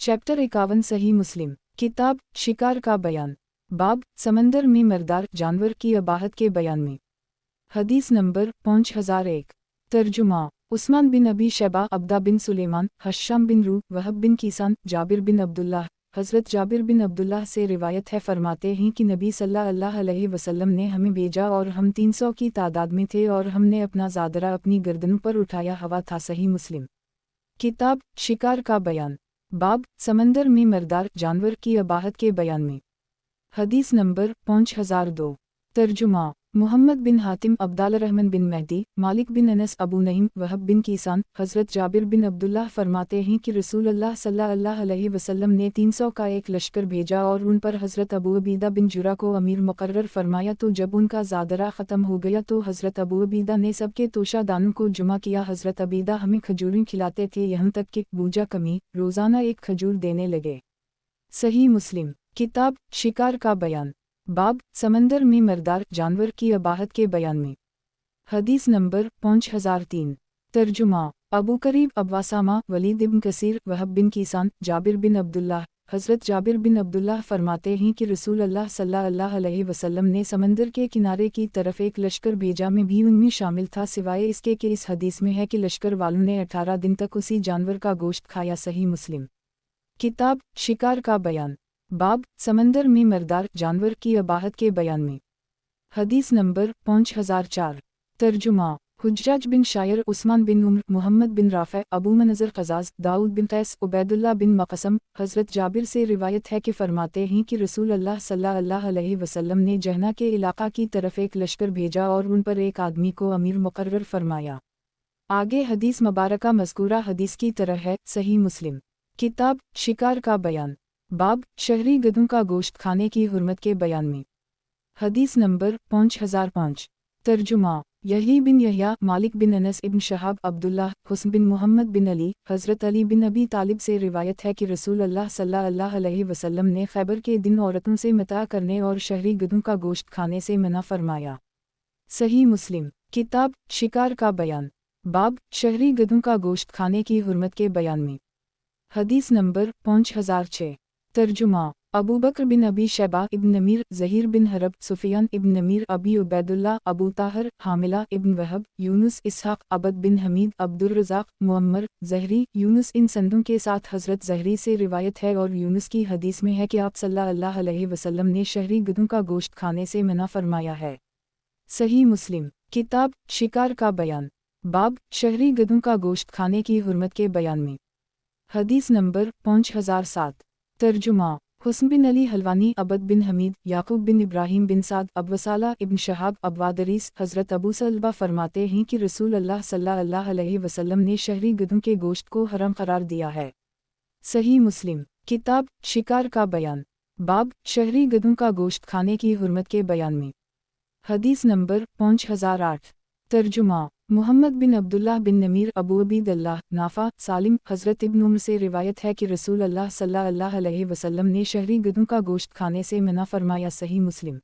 Chapter 51 सही मुस्लिम। किताब शिकार का बयान। बाब समंदर में मरदार जानवर की अबाहत के बयान में। हदीस नंबर 5001। तर्जुमा उस्मान बिन अबी शैबा, अब्दा बिन सुलेमान, हश्शाम बिन रू, वहब बिन कीसान, जाबिर बिन अब्दुल्लाह। हज़रत जाबिर बिन अब्दुल्लाह से रिवायत है, फरमाते हैं कि नबी सल्लल्लाहु अलैहि वसल्लम ने हमें भेजा और हम 300 की तादाद में थे और हमने अपना ज़ादरा अपनी गर्दनों पर उठाया हुआ था। सही मुस्लिम। किताब शिकार का बयान। बाब समंदर में मरदार जानवर की अबाहत के बयान में। हदीस नंबर 5002। तर्जुमा मुहम्मद बिन हातिम, अब्दालरहमान बिन महदी, मालिक बिन अनस, अबू नईम, वहब बिन कीसान। हज़रत जाबिर बिन अब्दुल्लाह फरमाते हैं कि रसूलुल्लाह सल्लल्लाहु अलैहि वसल्लम ने 300 का एक लश्कर भेजा और उन पर हज़रत अबू अबीदा बिन जुरा को अमीर मुकर्रर फरमाया। तो जब उनका ज़ादरा ख़त्म हो गया तो हज़रत अबू अबीदा ने सबके तोशादानों को जुमा किया। हज़रत अबीदा हमें खजूरें खिलाते थे, यहाँ तक कि बूजा कमी रोज़ाना एक खजूर देने लगे। सही मुस्लिम। किताब शिकार का बयान। बाब समंदर में मरदार जानवर की अबाहत के बयान में। हदीस नंबर 5003। तर्जुमा अबू करीब, अब्बासामा, वलीद इब्न कसीर, वहब बिन कीसान, जाबिर बिन अब्दुल्लाह। हज़रत जाबिर बिन अब्दुल्लाह फरमाते हैं कि रसूलुल्लाह सल्लल्लाहु अलैहि वसल्लम ने समंदर के किनारे की तरफ एक लश्कर भेजा, में भी उनमें शामिल था, सिवाय इसके कि इस हदीस में है कि लश्कर वालों ने 18 दिन तक उसी जानवर का गोश्त खाया। सही मुस्लिम। किताब शिकार का बयान। बाब समंदर में मरदार जानवर की अबाहत के बयान में। हदीस नंबर 5004। तर्जुमा हुज्जाज बिन शायर, उस्मान बिन उम्र, मोहम्मद बिन राफ़े, अबू मनज़र क़ज़ाज़, दाऊद बिन कैस, उबैदुल्लाह बिन मक़सम। हज़रत जाबिर से रिवायत है कि फरमाते हैं कि रसूलुल्लाह सल्लल्लाहु अलैहि वसल्लम ने जहना के इलाक़ा की तरफ एक लश्कर भेजा और उन पर एक आदमी को अमीर मुकर्रर फरमाया। आगे हदीस मुबारका मज़कूरा हदीस की तरह है। सही मुस्लिम। किताब शिकार का बयान। बाब शहरी गधों का गोश्त खाने की हुर्मत के बयान में। हदीस नंबर 5005। तर्जुमा यही बिन यहया, मालिक बिन अनस, इब्न शहाब, अब्दुल्लाह, हुस्न बिन मोहम्मद बिन अली। हज़रत अली बिन अबी तालिब से रिवायत है कि रसूलुल्लाह सल्लल्लाहु अलैहि वसल्लम ने खैबर के दिन औरतों से मता करने और शहरी गधों का गोश्त खाने से मना फरमाया। सही मुस्लिम। किताब शिकार का बयान। बाब शहरी गधों का गोश्त खाने की हुर्मत के बयान में। हदीस नंबर 5006। तर्जुमा अबू बकर बिन अबी शैबा, इब्न नमीर, ज़हीर बिन हरब, सुफियान इब्न नमीर, अबी उबैदुल्लाह, अबू ताहर, हामिला इब्न वहब, यूनुस, इसहाक़, अबद बिन हमीद, अब्दुर्रज़ाक़, मुअम्मर, ज़हरी, यूनुस। इन संदों के साथ हज़रत ज़हरी से रिवायत है और यूनुस की हदीस में है कि आप सल्लल्लाहु अलैहि वसल्लम ने शहरी गधों का गोश्त खाने से मना फरमाया है। सही मुस्लिम। किताब शिकार का बयान। बाब शहरी गधों का गोश्त खाने की हुर्मत के बयान में। हदीस नंबर 5007। तर्जुमा हुस्न बिन अली हलवानी, अबद बिन हमीद, याकूब बिन इब्राहिम बिन साद, अबवसाला इब्न शहाब, अबवादरीस। हज़रत अबू सलबा फरमाते हैं कि रसूलुल्लाह सल्लल्लाहु अलैहि वसल्लम ने शहरी गधों के गोश्त को हराम करार दिया है। सही मुस्लिम। किताब शिकार का बयान। बाब शहरी गधों का गोश्त खाने की हुर्मत के बयान में। हदीस नंबर 5008। तर्जुमा मुहम्मद बिन अब्दुल्लाह बिन नमीर, अबू अबीदल्लाह, नाफ़ा, सालिम। हज़रत इब्न उम्र से रिवायत है कि रसूलुल्लाह सल्लल्लाहु अलैहि वसल्लम ने शहरी गधों का गोश्त खाने से मना फरमाया। सही मुस्लिम।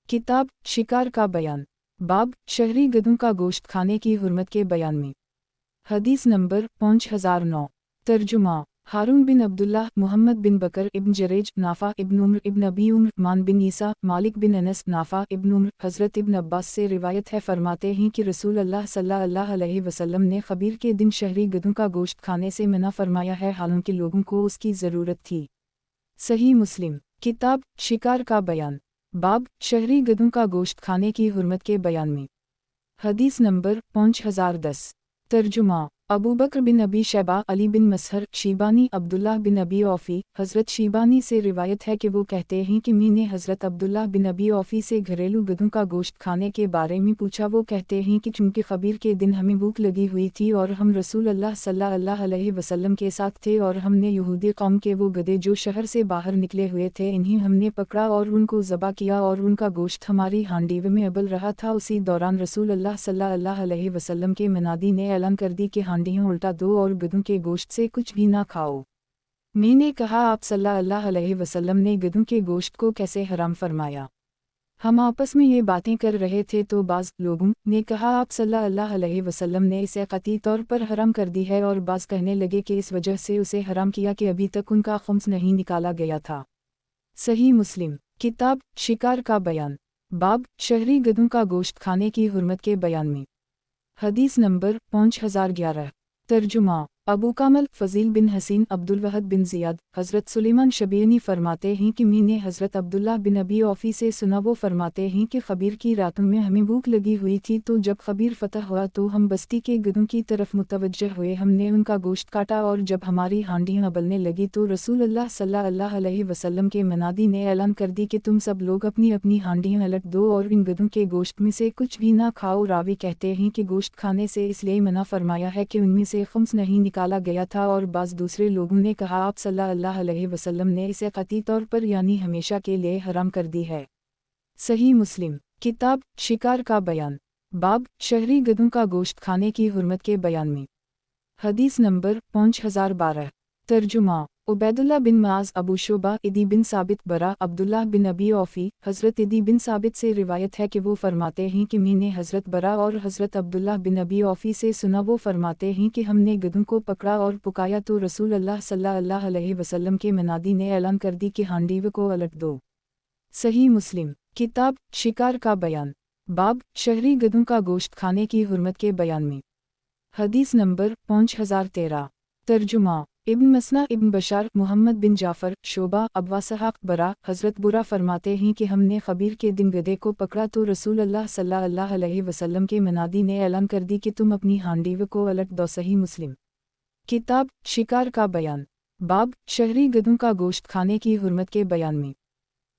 किताब शिकार का बयान। बाब शहरी गधों का गोश्त खाने की हुर्मत के बयान में। हदीस नंबर 5009। तर्जुमा हारून बिन अब्दुल्लाह, मुहम्मद बिन बकर, इब्न जरेज, नाफ़ा इब्न उम्र, इब्न अबी उम्र, मान बिन ईसा, मालिक बिन अनस, नाफ़ा इब्न उम्र। हज़रत इब्न अब्बास से रिवायत है, फरमाते हैं कि रसूलुल्लाह सल्लल्लाहु अलैहि वसल्लम ने खबीर के दिन शहरी गधों का गोश्त खाने से मना फरमाया है, हालांकि लोगों को उसकी ज़रूरत थी। सही मुस्लिम। किताब शिकार का बयान। बाब शहरी गधों का गोश्त खाने की हुर्मत के बयान में। हदीस नंबर 5010। तर्जुमा अबू बकर बिन अबी शैबा, अली बिन मसहर, शीबानी, अब्दुल्लाह बिन अबी औफ़ी। हज़रत शीबानी से रिवायत है कि वो कहते हैं कि मैंने हज़रत अब्दुल्लाह बिन अबी औफ़ी से घरेलू गधों का गोश्त खाने के बारे में पूछा। वो कहते हैं कि चूँकि खबीर के दिन हमें भूख लगी हुई थी और हम रसूलुल्लाह सल्लल्लाहु अलैहि वसल्लम के साथ थे और हमने यहूदी कौम के वो गधे जो शहर से बाहर निकले हुए थे, इन्हें हमने पकड़ा और उनको ज़बा किया और उनका गोश्त हमारी हांडीव में उबल रहा था। उसी दौरान रसूलुल्लाह सल्लल्लाहु अलैहि वसल्लम के मुनादी ने ऐलान कर दी कि हांडियाँ उल्टा दो और गधों के गोश्त से कुछ भी ना खाओ। मैंने कहा, आप सल्लल्लाहु अलैहि वसल्लम ने गधों के गोश्त को कैसे हराम फरमाया? हम आपस में ये बातें कर रहे थे तो बाज़ लोगों ने कहा आप सल्लल्लाहु अलैहि वसल्लम ने इसे कतई तौर पर हराम कर दी है, और बाज़ कहने लगे कि इस वजह से उसे हराम किया कि अभी तक उनका खुम्स नहीं निकाला गया था। सही मुस्लिम किताब शिकार का बयान बाब शहरी गधों का गोश्त खाने की हुर्मत के बयान में। हदीस नंबर 5011। तर्जुमा अबू कामल फजील बिन हसीन अब्दुल वहद बिन ज़ियाद हज़रत सुलेमान शबीनी फरमाते हैं कि मैंने हज़रत अब्दुल्लाह बिन अबी औफ़ी से सुना, वो फरमाते हैं कि खबीर की रातों में हमें भूख लगी हुई थी, तो जब खबीर फ़तह हुआ तो हम बस्ती के गधों की तरफ मुतवज्जह हुए, हमने उनका गोश्त काटा, और जब हमारी हांडियाँ उबलने लगी तो रसूलुल्लाह सल्लल्लाहु अलैहि वसल्लम के मनादी ने ऐलान कर दी कि तुम सब लोग अपनी अपनी हांडियाँ उलट दो और इन गधों के गोश्त में से कुछ भी ना खाओ। रावी कहते हैं कि गोश्त खाने से इसलिए मना फरमाया है कि उनमें से खुम्स नहीं निकाला गया था, और बाज़ दूसरे लोगों ने कहा आप सल्लल्लाहु अलैहि वसल्लम ने इसे कतई तौर पर यानी हमेशा के लिए हराम कर दी है। सही मुस्लिम किताब शिकार का बयान बाब शहरी गधों का गोश्त खाने की हुर्मत के बयान में। हदीस नंबर 5012। तर्जुमा उबैदुल्लाह बिन माज अबू शुबा इदी बिन साबित बरा अब्दुल्लाह बिन अबी औफ़ी हज़रत इदी बिन साबित से रिवायत है कि वो फरमाते हैं कि मैंने हज़रत बरा और हज़रत अब्दुल्लाह बिन अबी औफ़ी से सुना, वो फरमाते हैं कि हमने गधों को पकड़ा और पुकाया तो रसूलुल्लाह सल्लल्लाहु अलैहि वसल्लम के मनादी ने ऐलान कर दी कि हांडीव को उलट दो। सही मुस्लिम किताब शिकार का बयान बाब शहरी गधों का गोश्त खाने की हुर्मत के बयान में। हदीस नंबर 5013। तर्जुमा इब्न मसना इब्न बशार मोहम्मद बिन जाफ़र शोबा अब्वासहाक बरा हज़रत बुरा फरमाते हैं कि हमने खबीर के दिन गधे को पकड़ा तो रसूलुल्लाह सल्लल्लाहु अलैहि वसल्लम के मनादी ने ऐलान कर दी कि तुम अपनी हांडीव को उलट दो। सही मुस्लिम किताब शिकार का बयान बाब शहरी गधों का गोश्त खाने की हुर्मत के बयान में।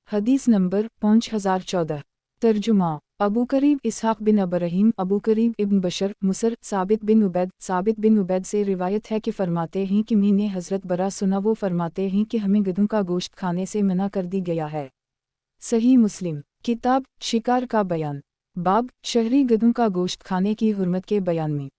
हदीस नंबर 5014। तर्जुमा अबू करीब इसहाक बिन अबरहीम अबू करीब इब्न बशर मुसर साबित बिन उबैद से रिवायत है कि फरमाते हैं कि मैंने हज़रत बरा सुना, वो फरमाते हैं कि हमें गधों का गोश्त खाने से मना कर दी गया है। सही मुस्लिम किताब शिकार का बयान बाब शहरी गधों का गोश्त खाने की हुर्मत के बयान में।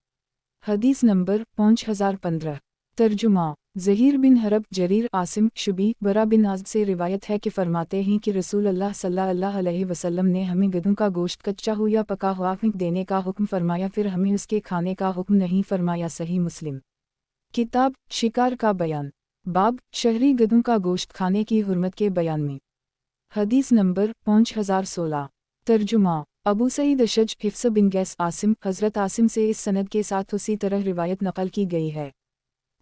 हदीस नंबर 5015। तर्जुमा ज़हीर बिन हरब जरीर आसिम शुबी बरा बिन आज़द से रिवायत है कि फरमाते हैं कि रसूलुल्लाह सल्लल्लाहु अलैहि वसल्लम ने हमें गधों का गोश्त कच्चा हो या पका हुआ फेंक देने का हुक्म फरमाया, फिर हमें उसके खाने का हुक्म नहीं फरमाया। सही मुस्लिम किताब शिकार का बयान बाब शहरी गधों का गोश्त खाने की हुर्मत के बयान में। हदीस नंबर 5016। तर्जुमा अबू सईद अशज हिफ्स बिन गैस आसिम हज़रत आसिम से इस सनद के साथ उसी तरह रिवायत नकल की गई है।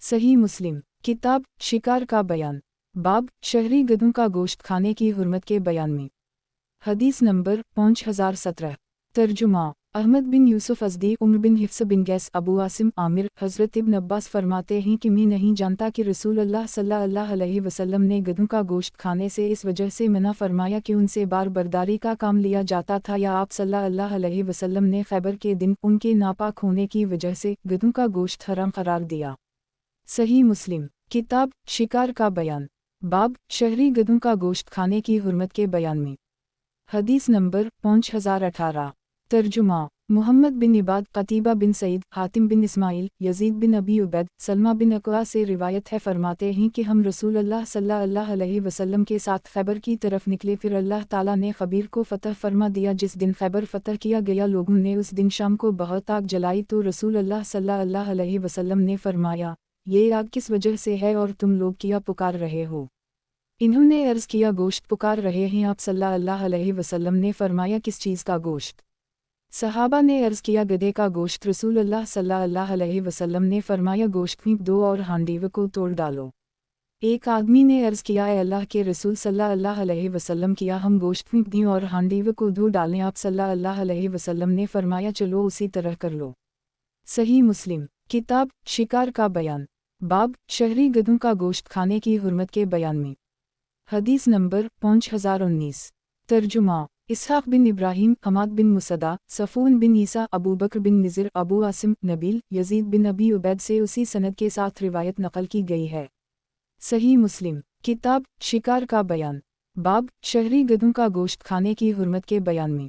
सही मुस्लिम किताब शिकार का बयान बाब शहरी गधों का गोश्त खाने की हुर्मत के बयान में। हदीस नंबर 5017। तर्जुमा अहमद बिन यूसुफ अज़दी उम्र बिन हिफ्स बिन गैस अबू आसिम आमिर हज़रत इब्न अब्बास फरमाते हैं कि मैं नहीं जानता कि रसूलुल्लाह सल्लल्लाहु अलैहि वसल्लम ने गधों का गोश्त खाने से इस वजह से मना फरमाया कि उनसे बार बर्दारी का काम लिया जाता था, या आप सल्लल्लाहु अलैहि वसल्लम ने खैबर के दिन उनके नापाक होने की वजह से गधों का गोश्त हराम करार दिया। सही मुस्लिम किताब शिकार का बयान बाब शहरी गधों का गोश्त खाने की हुर्मत के बयान में। हदीस नंबर 5018। तर्जुमा मोहम्मद बिन इबाद कतीबा बिन सईद हातिम बिन इस्माइल यजीद बिन अबी उबैद सलमा बिन अकवा से रिवायत है, फरमाते हैं कि हम रसूलुल्लाह सल्लल्लाहु अलैहि वसल्लम के साथ खैबर की तरफ निकले, फिर अल्लाह ताला ने खबीर को फतह फरमा दिया। जिस दिन खैबर फतह किया गया लोगों ने उस दिन शाम को बहुत आग जलाई, तो रसूलुल्लाह सल्लल्लाहु अलैहि वसल्लम ने फरमाया ये आग किस वजह से है और तुम लोग क्या पुकार रहे हो? इन्होंने अर्ज़ किया गोश्त पुकार रहे हैं। आप सल्लल्लाहु अलैहि वसल्लम ने फरमाया किस चीज़ का गोश्त? सहाबा ने अर्ज़ किया गधे का गोश्त। रसूलुल्लाह सल्लल्लाहु अलैहि वसल्लम ने फरमाया गोश्त फेंक दो और हांडीव को तोड़ डालो। एक आदमी ने अर्ज़ किया ए अल्लाह के रसूल सल्लल्लाहु अलैहि वसल्लम, किया हम गोश्त फेंक दें और हांडीव को धो डालें? आप सल्लल्लाहु अलैहि वसल्लम ने फरमाया चलो उसी तरह कर लो। सही मुस्लिम किताब शिकार का बयान बाब शहरी गधों का गोश्त खाने की हुर्मत के बयान में। हदीस नंबर 5019। तर्जुमा इसहाक बिन इब्राहीम हमाद बिन मुसदा सफ़ून बिन ईसा अबू बकर बिन निज़र अबू आसिम नबील यजीद बिन अबी उबैद से उसी सनद के साथ रिवायत नकल की गई है। सही मुस्लिम किताब शिकार का बयान बाब शहरी गधों का गोश्त खाने की हुर्मत के बयान में।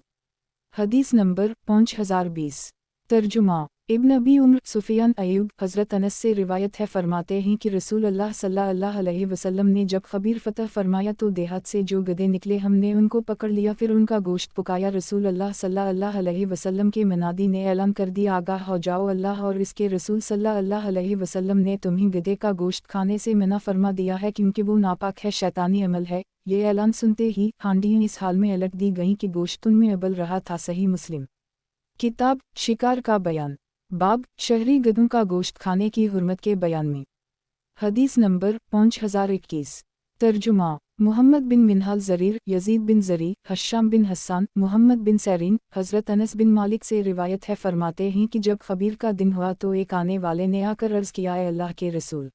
हदीस नंबर 5020। तर्जुमा इब्न अबी उम्र सुफियान अयूब हज़रत अनस से रिवायत है, फरमाते हैं कि रसूल अल्लाह सल्लल्लाहु अलैहि वसल्लम ने जब खबीर फतह फरमाया तो देहात से जो गधे निकले हमने उनको पकड़ लिया, फिर उनका गोश्त पकाया। रसूल अल्लाह सल्लल्लाहु अलैहि वसल्लम के मनादी ने ऐलान कर दिया, आगाह हो जाओ, अल्लाह और इसके रसूल सल्लल्लाहु अलैहि वसल्लम ने तुम्हें गधे का गोश्त खाने से मना फरमा दिया है क्योंकि वो नापाक है, शैतानी अमल है। ये ऐलान सुनते ही हांडियाँ इस हाल में अलट दी गईं कि गोश्त उनमें अबल रहा था। सही मुस्लिम। किताब शिकार का बयान, बाब शहरी गधों का गोश्त खाने की हुर्मत के बयान में। हदीस नंबर 5021। तर्जुमा मुहम्मद बिन मिनहाल ज़रीर, यजीद बिन ज़री, हश्शाम बिन हस्सान, मुहम्मद बिन सैरीन, हज़रत अनस बिन मालिक से रिवायत है, फरमाते हैं कि जब खबीर का दिन हुआ तो एक आने वाले ने आकर अर्ज़ किया, ए अल्लाह के रसूल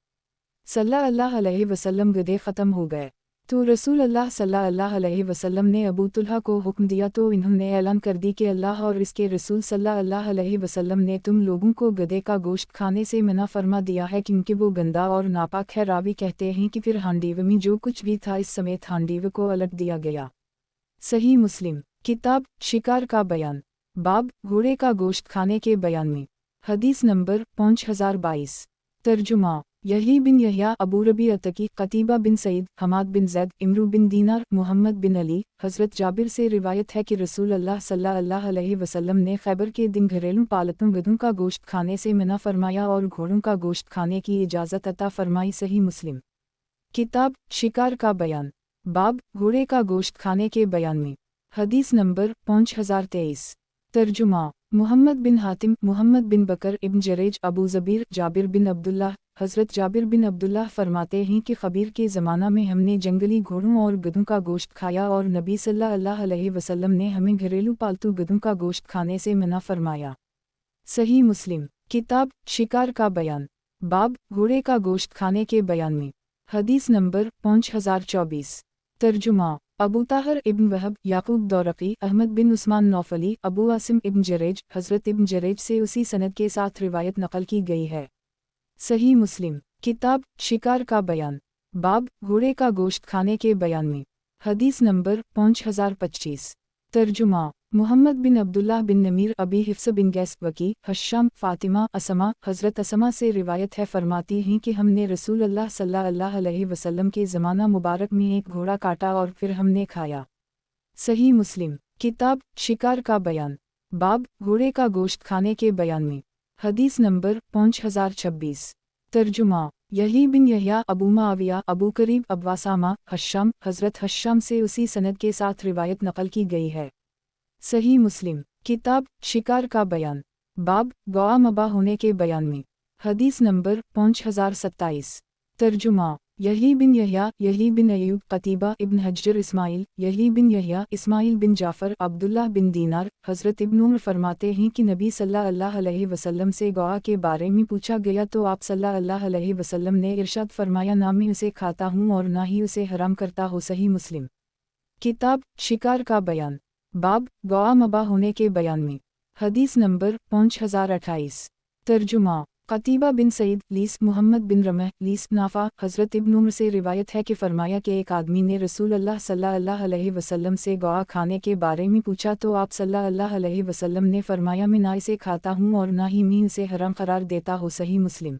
सल्लल्लाहु अलैहि वसल्लम, गधे ख़त्म हो गए। तो रसूल अल्लाह सल्लल्लाहु अलैहि वसल्लम ने अबू तुल्हा को हुक्म दिया तो इन्होंने ऐलान कर दी कि अल्लाह और इसके रसूल सल्लल्लाहु अलैहि वसल्लम ने तुम लोगों को गधे का गोश्त खाने से मना फरमा दिया है क्योंकि वो गंदा और नापाक है। रावी कहते हैं कि फिर हांडीव में जो कुछ भी था इस समेत हांडीव को अलट दिया गया। सही मुस्लिम। किताब शिकार का बयान, बाब घोड़े का गोश्त खाने के बयान में। हदीस नंबर 5022। तर्जुमा यही बिन यहया, अबू रबी अतकी, कतीबा बिन सईद, हमाद बिन जैद, इमरू बिन दीनार, मुहम्मद बिन अली, हज़रत जाबिर से रिवायत है कि रसूल अल्लाह सल्लल्लाहु अलैहि वसल्लम ने खैबर के दिन घरेलू पालतू गधों का गोश्त खाने से मना फरमाया और घोड़ों का गोश्त खाने की इजाज़त अता फरमाई। सही मुस्लिम। किताब शिकार का बयान, बाब घोड़े का गोश्त खाने के बयान में। हदीस नंबर 5023। तर्जुमा मुहम्मद बिन हातिम, मुहम्मद बिन बकर इब्न जरेज, अबू ज़बीर, जाबिर बिन अब्दुल्लाह, हज़रत जाबिर बिन अब्दुल्लाह फरमाते हैं कि खबीर के ज़माना में हमने जंगली घोड़ों और गधों का गोश्त खाया और नबी सल्लल्लाहु अलैहि वसल्लम ने हमें घरेलू पालतू गधों का गोश्त खाने से मना फरमाया। सही मुस्लिम। किताब शिकार का बयान, बाब घोड़े का गोश्त खाने के बयान में। हदीस नंबर 5024। तर्जुमा अबू ताहर इब्न वहब, याकूब दौरकी, अहमद बिन उस्मान नौफली, अबू आसिम इब्न जरेज, हज़रत इब्न जरेज से उसी सनद के साथ रिवायत नकल की गई है। सही मुस्लिम। किताब शिकार का बयान, बाब घोड़े का गोश्त खाने के बयान में। हदीस नंबर 5025। तर्जुमा मुहम्मद बिन अब्दुल्लाह बिन नमीर, अबी हिफ्स बिन गैस वकी, हश्शाम, फ़ातिमा, असमा, हज़रत असमा से रिवायत है, फरमाती हैं कि हमने रसूल अल्लाह सल्लल्लाहु अलैहि वसल्लम के ज़माना मुबारक में एक घोड़ा काटा और फिर हमने खाया। सही मुस्लिम। किताब शिकार का बयान, बाब घोड़े का गोश्त खाने के बयान में। हदीस नंबर 5026। तर्जुमा यही बिन यहया, अबू माविया, अबू करीब, अब्वासामा, हश्शाम, हज़रत हश्शाम से उसी सनद के साथ रिवायत नकल की गई है। सही मुस्लिम। किताब शिकार का बयान, बाब गवा मबा होने के बयान में। हदीस नंबर 5027। तर्जुमा यही बिन यहया, यही बिन अयूब, कतीबा इब्न हज्जर, इस्माइल, यही बिन यहया, इस्माइल बिन जाफ़र, अब्दुल्लाह बिन दीनार, हज़रत इब्न उमर फरमाते हैं कि नबी सल्लल्लाहु अलैहि वसल्लम से गवा के बारे में पूछा गया तो आप सल्लल्लाहु अलैहि वसल्लम ने इरशाद फरमाया, ना मैं उसे खाता हूँ और ना ही उसे हराम करता हो। सही मुस्लिम। किताब शिकार का बयान, बाब गवा मबा होने के बयान में। हदीस नंबर 5028। तर्जुमा कतीबा बिन सईद, लीस, मुहम्मद बिन रमह, लीस, नाफा, हज़रत इब्न उमर से रिवायत है कि फरमाया कि एक आदमी ने रसूल अल्लाह सल्लल्लाहु अलैहि वसल्लम से गवा खाने के बारे में पूछा तो आप सल्लल्लाहु अलैहि वसल्लम ने फरमाया, मैं ना इसे खाता हूँ और ना ही मैं इसे हराम करार देता हो। सही मुस्लिम।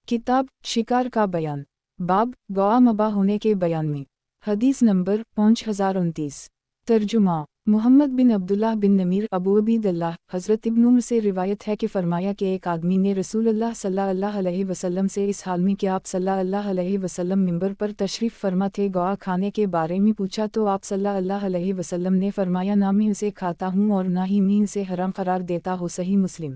किताब शिकार का बयान, बाब गवा मबा होने के बयान में। हदीस नंबर 5029। तर्जुमा मुहम्मद बिन अब्दुल्लाह बिन नमीर, अबू अबीदल्लाह, हज़रत इब्न उमर से रिवायत है कि फरमाया कि एक आदमी ने रसूल अल्लाह सल्लल्लाहु अलैहि वसल्लम से इस हाल में कि आप सल्लल्लाहु अलैहि वसल्लम मिंबर पर तशरीफ़ फरमा थे, गवा खाने के बारे में पूछा तो आप सल्लल्लाहु अलैहि वसल्लम ने फरमाया, ना मैं उसे खाता हूँ और ना ही मैं इसे हराम करार देता हो। सही मुस्लिम।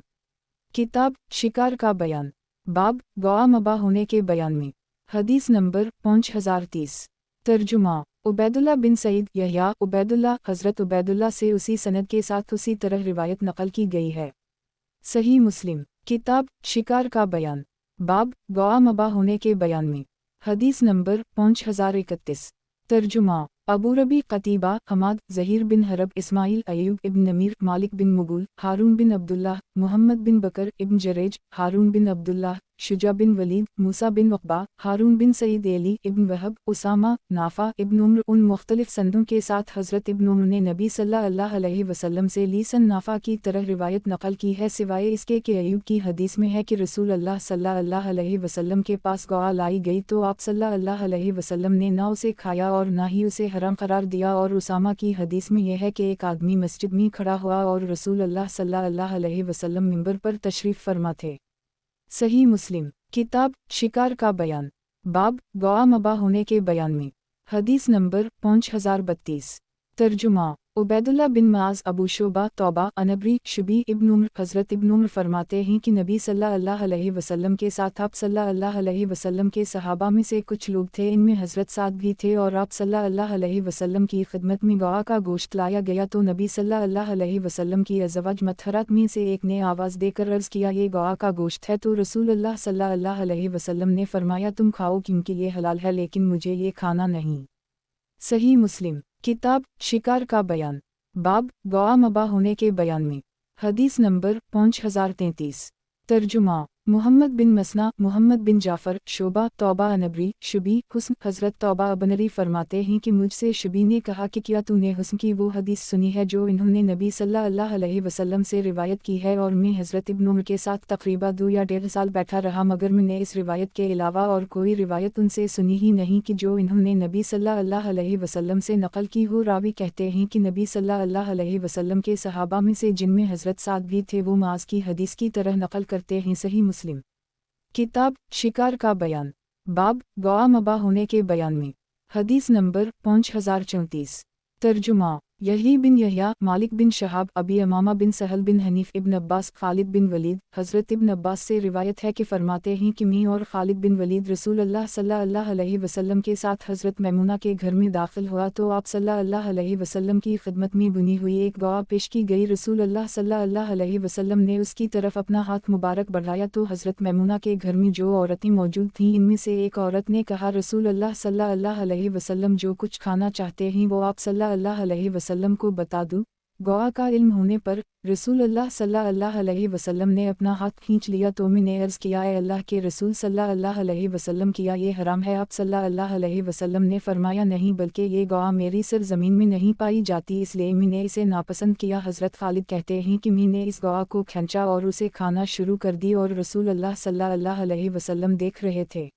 किताब शिकार का बयान, बाब गवा मबा होने के बयान में। हदीस नंबर 5030। तर्जुमा उबैदुल्लाह बिन सईद, यहया, उबैदुल्लाह, हज़रत उबैदुल्लाह से उसी सनद के साथ उसी तरह रिवायत नकल की गई है। सही मुस्लिम। किताब शिकार का बयान, बाब गवा मबा होने के बयान में। हदीस नंबर 5031। तर्जुमा अबू रबी, कतीबा, हमाद, ज़हीर बिन हरब, इस्माइल, अयूब इब्न नमीर, मालिक बिन मुगुल, हारून बिन अब्दुल्लाह, मुहम्मद बिन बकर इब्न जरेज, हारून बिन अब्दुल्लाह, शुजा बिन वलीद, मूसा बिन उक़बा, हारून बिन सईद, अली इब्न वहब, उसामा, नाफ़ा इब्न उम्र। उन मुख्तलिफ संदों के साथ हज़रत इब्न उम्र ने नबी सल्लल्लाहु अलैहि वसल्लम से लीसन नाफ़ा की तरह रिवायत नक़ल की है, सिवाय इसके कि अय्यूब की हदीस में है कि रसूल अल्लाह सल्लल्लाहु अलैहि वसल्लम के पास गवा लाई गई तो आप सल्लल्लाहु अलैहि वसल्लम ने ना उसे खाया और ना ही उसे हराम करार दिया। और उसामा की हदीस में यह है कि एक आदमी मस्जिद में खड़ा हुआ और रसूल अल्लाह सल्लल्लाहु अलैहि वसल्लम मिंबर पर तशरीफ़ फरमा थे। सही मुस्लिम किताब शिकार का बयान, बाब गवा मबा होने के बयान में। हदीस नंबर 5032। तर्जुमा उबैदुल्लाह बिन माज अबू शोबा तौबा अनबरी शुबी इब्न उम्र। हज़रत इब्न उम्र फरमाते हैं कि नबी सल्लल्लाहु अलैहि वसल्लम के साथ आप सल्लल्लाहु अलैहि वसल्लम के सहाबा में से कुछ लोग थे, इनमें हज़रत साद भी थे, और आप सल्लल्लाहु अलैहि वसल्लम की खिदमत में गवा का गोश्त लाया गया तो नबी सल्लल्लाहु अलैहि वसल्लम की अज़वाज मतहरात में से एक ने आवाज़ देकर अर्ज़ किया, ये गवा का गोश्त है। तो रसूलुल्लाह सल्लल्लाहु अलैहि वसल्लम ने फरमाया, तुम खाओ क्योंकि ये हलाल है, लेकिन मुझे ये खाना नहीं। सही मुस्लिम किताब शिकार का बयान, बाब गवा मबा होने के बयान में। हदीस नंबर 5033। तर्जुमा मोहम्मद बिन मसना, मोहम्मद बिन जाफ़र, शोबा तौबा अनबरी शुबी हुस्न। हज़रत तौबा अबनरी फरमाते हैं कि मुझसे शुबी ने कहा कि क्या तूने हुस्न की वो हदीस सुनी है जो इन्होंने नबी सल्लल्लाहु अलैहि वसल्लम से रिवायत की है। और मैं हज़रत इब्न उम्र के साथ तकरीबा 2 या 1.5 साल बैठा रहा, मगर मैंने इस रिवायत के अलावा और कोई रिवायत उनसे सुनी ही नहीं कि जो इन्होंने नबी सल्लल्लाहु अलैहि वसल्लम से नकल की हो। रावी कहते हैं कि नबी सल्लल्लाहु अलैहि वसल्लम के सहाबा में से जिनमें हज़रत साद भी थे वो माज की हदीस की तरह नकल करते हैं। सही मुस्लिम किताब शिकार का बयान, बाब गवा मबा होने के बयान में। हदीस नंबर 5034। तर्जुमा यही बिन यहया, मालिक बिन शहाब, अबी अमामा बिन सहल बिन हनीफ, इब्न अब्बास, खालिद बिन वलीद। हज़रत इब्न अब्बास से रिवायत है कि फरमाते हैं कि मैं और खालिद बिन वलीद रसूलुल्लाह सल्लल्लाहु अलैहि वसल्लम के साथ हज़रत मैमुना के घर में दाखिल हुआ तो आप सल्लल्लाहु अलैहि वसल्लम की खिदमत में बुनी हुई एक गवा पेश की गई। रसूलुल्लाह सल्लल्लाहु अलैहि वसल्लम ने उसकी तरफ अपना हाथ मुबारक बढ़ाया तो हज़रत मैमुना के घर में जो औरतें मौजूद थीं इनमें से एक औरत ने कहा, रसूलुल्लाह सल्लल्लाहु अलैहि वसल्लम जो कुछ खाना चाहते हैं वो आप सल्लल्लाहु अलैहि वसल्लम को बता दूं। गवा का इल्म होने पर रसूलुल्लाह सल्लल्लाहु अलैहि वसल्लम ने अपना हाथ खींच लिया तो मैंने अर्ज़ किया, ए अल्लाह के रसूल सल्लल्लाहु अलैहि वसल्लम, किया ये हराम है? आप सल्लल्लाहु अलैहि वसल्लम ने फरमाया, नहीं, बल्कि ये गवा मेरी सरज़मीन में नहीं पाई जाती, इसलिए मैंने इसे नापसंद किया। हज़रत खालिद कहते हैं कि मैंने इस गवा को खींचा और उसे खाना शुरू कर दी और रसूलुल्लाह सल्लल्लाहु अलैहि वसल्लम देख रहे थे।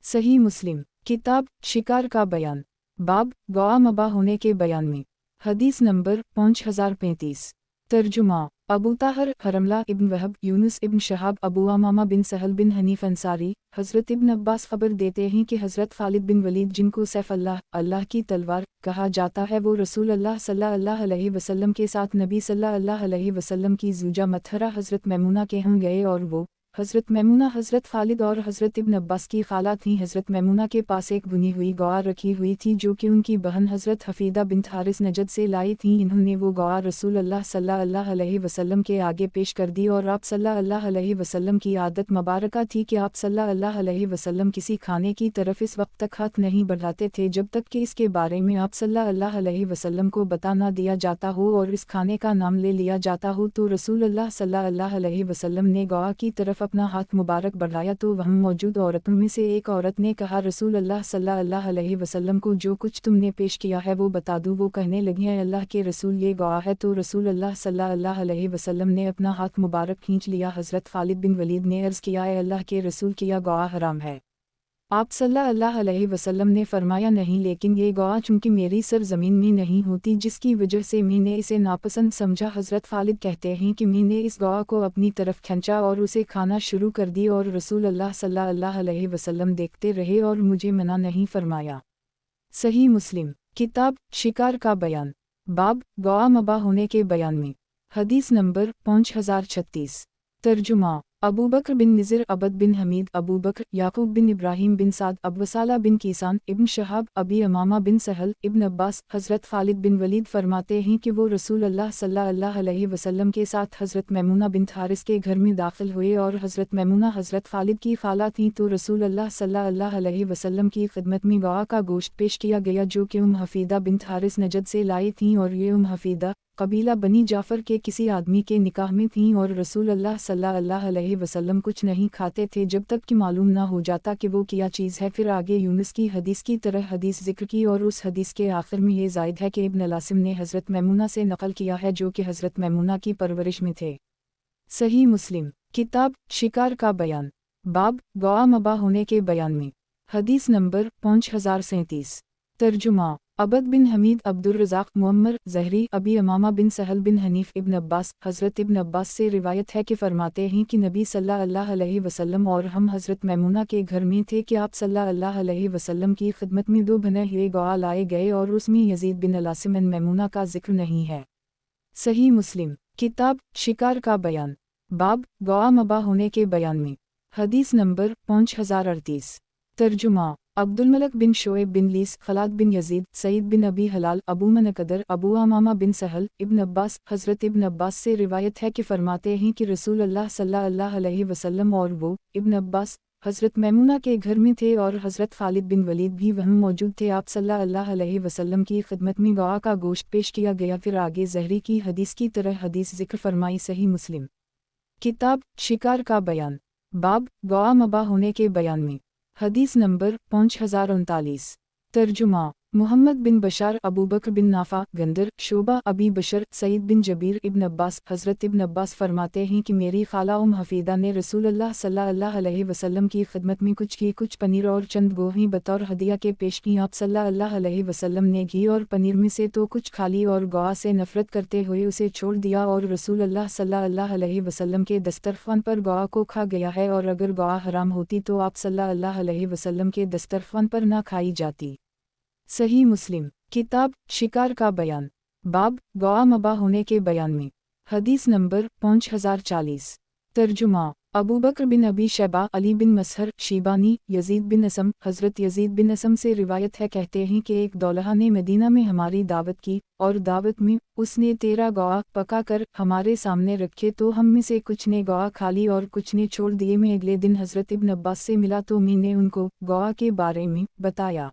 सही मुस्लिम किताब शिकार का बयान, बाब गवा मबा होने के बयान में। हदीस नंबर 5035। तर्जुमा अबू ताहर हरमला इब्न वहब, यूनुस इब्न शहाब, अबू अमामा बिन सहल बिन हनीफ अंसारी। हज़रत इब्न अब्बास खबर देते हैं कि हज़रत खालिद बिन वलीद, जिनको सैफ अल्लाह की तलवार कहा जाता है, वो रसूलुल्लाह सल्लल्लाहु अलैहि वसल्लम के साथ नबी सल्लल्लाहु अलैहि वसल्लम की ज़ूजा मतहरा हज़रत मैमुना के हम गए और वो हज़रत मैमुना हज़रत खालिद और हज़रत इब्न अब्बास की खाला थीं। हज़रत मैमुना के पास एक बुनी हुई गवा रखी हुई थी जो कि उनकी बहन हज़रत हफ़ीदा बिन्त हारिस नजद से लाई थी। इन्होंने वो गवा रसूलुल्लाह सल्लल्लाहु अलैहि वसल्लम के आगे पेश कर दी और आप सल्लल्लाहु अलैहि वसल्लम की आदत मुबारका थी कि आप सल्लल्लाहु अलैहि वसल्लम किसी खाने की तरफ इस वक्त तक हाथ नहीं बढ़ाते थे जब तक कि इसके बारे में आप सल्लल्लाहु अलैहि वसल्लम को बता ना दिया जाता हो और इस खाने का नाम ले लिया जाता हो। तो रसूलुल्लाह सल्लल्लाहु अलैहि वसल्लम ने गवा की तरफ अपना हाथ मुबारक बढ़ाया तो वहाँ मौजूद औरतों में से एक औरत ने कहा, रसूलुल्लाह सल्लल्लाहु अलैहि वसल्लम को जो कुछ तुमने पेश किया है वो बता दूँ। वो कहने लगी, है अल्लाह के रसूल, ये गवा है। तो रसूलुल्लाह सल्लल्लाहु अलैहि वसल्लम ने अपना हाथ मुबारक खींच लिया। हज़रत खालिद बिन वलीद ने अर्ज़ किया, है अल्लाह के रसूल, किया गवा हराम है? आप सल्लल्लाहु अलैहि वसल्लम ने फरमाया, नहीं, लेकिन ये गवा चूँकि मेरी सरज़मीन में नहीं होती जिसकी वजह से मैंने इसे नापसंद समझा। हज़रत खालिद कहते हैं कि मैंने इस गवा को अपनी तरफ खींचा और उसे खाना शुरू कर दी और रसूलुल्लाह सल्लल्लाहु अलैहि वसल्लम देखते रहे और मुझे मना नहीं फरमाया। सही मुस्लिम किताब शिकार का बयान, बाब गवा मबा होने के बयान में। हदीस नंबर 5036। तर्जुमा अबू बकर बिन निज़र, अबद बिन हमीद, अबू बकर, याकूब बिन इब्राहिम बिन साद, अबवसाला बिन कीसान, इब्न शहाब, अबी अमामा बिन सहल, इब्न अब्बास। हज़रत खालिद बिन वलीद फरमाते हैं कि वो रसूलुल्लाह सल्लल्लाहु अलैहि वसल्लम के साथ हज़रत मैमुना बिन्त हारिस के घर में दाखिल हुए और हज़रत मैमुना हज़रत खालिद की खाला थीं। तो रसूलुल्लाह सल्लल्लाहु अलैहि वसल्लम की खिदमत में गवा का गोश्त पेश किया गया जो कि हफ़ीदा बिन्त हारिस नजद से लाई थीं और ये हफ़ीदा قبیلہ بنی جعفر کے کسی آدمی کے نکاح میں تھیں اور رسول اللہ صلی اللہ علیہ وسلم کچھ نہیں کھاتے تھے جب تک کہ معلوم نہ ہو جاتا کہ وہ کیا چیز ہے۔ پھر آگے یونس کی حدیث کی طرح حدیث ذکر کی اور اس حدیث کے آخر میں یہ زائد ہے کہ ابن العاصم نے حضرت میمونہ سے نقل کیا ہے جو کہ حضرت میمونہ کی پرورش میں تھے۔ صحیح مسلم کتاب شکار کا بیان باب گوا مباح ہونے کے بیان میں حدیث نمبر 5037 ترجمہ عبد بن حمید عبد الرزاق معمر زہری ابی امامہ بن سہل بن حنیف ابن عباس حضرت ابن عباس سے روایت ہے کہ فرماتے ہیں کہ نبی صلی اللہ علیہ وسلم اور ہم حضرت میمونہ کے گھر میں تھے کہ آپ صلی اللہ علیہ وسلم کی خدمت میں 2 بنے ہوئے گوا لائے گئے اور اس میں یزید بن العاصم بن میمونہ کا ذکر نہیں ہے۔ صحیح مسلم کتاب شکار کا بیان باب گوا مباح ہونے کے بیان میں حدیث نمبر 5038 ترجمہ عبد الملک بن شعیب بن لیس خلاد بن یزید سعید بن ابی حلال ابو منقدر ابو امامہ بن سہل ابن عباس حضرت ابن عباس سے روایت ہے کہ فرماتے ہیں کہ رسول اللہ صلی اللہ علیہ وسلم اور وہ ابن عباس حضرت میمونہ کے گھر میں تھے اور حضرت خالد بن ولید بھی وہاں موجود تھے۔ آپ صلی اللہ علیہ وسلم کی خدمت میں گوا کا گوشت پیش کیا گیا۔ پھر آگے زہری کی حدیث کی طرح حدیث ذکر فرمائی۔ صحیح مسلم کتاب شکار کا بیان باب گوا مباح ہونے کے بیان میں حدیث نمبر 5039 ترجمہ محمد بن بشار ابو بکر بن نافع گندر شعبہ ابی بشر سعید بن جبیر ابن عباس حضرت ابن عباس فرماتے ہیں کہ میری خالہ حفیدہ نے رسول اللہ صلی اللہ علیہ وسلم کی خدمت میں کچھ پنیر اور چند گوہیں بطور ہدیہ کے پیش کی۔ آپ صلی اللہ علیہ وسلم نے گھی اور پنیر میں سے تو کچھ کھا لی اور گوا سے نفرت کرتے ہوئے اسے چھوڑ دیا، اور رسول اللہ صلی اللہ علیہ وسلم کے دسترخوان پر گوا کو کھا گیا ہے، اور اگر گوا حرام ہوتی تو آپ صلی اللہ علیہ وسلم کے دسترخوان پر نہ کھائی جاتی۔ صحیح مسلم کتاب شکار کا بیان باب گوا مباح ہونے کے بیان میں حدیث نمبر 5040 ترجمہ ابو بکر بن ابی شیبہ علی بن مسہر شیبانی یزید بن اسم حضرت یزید بن اسم سے روایت ہے، کہتے ہیں کہ ایک دولہا نے مدینہ میں ہماری دعوت کی اور دعوت میں اس نے 13 گوا پکا کر ہمارے سامنے رکھے تو ہم میں سے کچھ نے گوا کھا لی اور کچھ نے چھوڑ دیے۔ میں اگلے دن حضرت ابن عباس سے ملا تو میں نے ان کو گوا کے بارے میں بتایا۔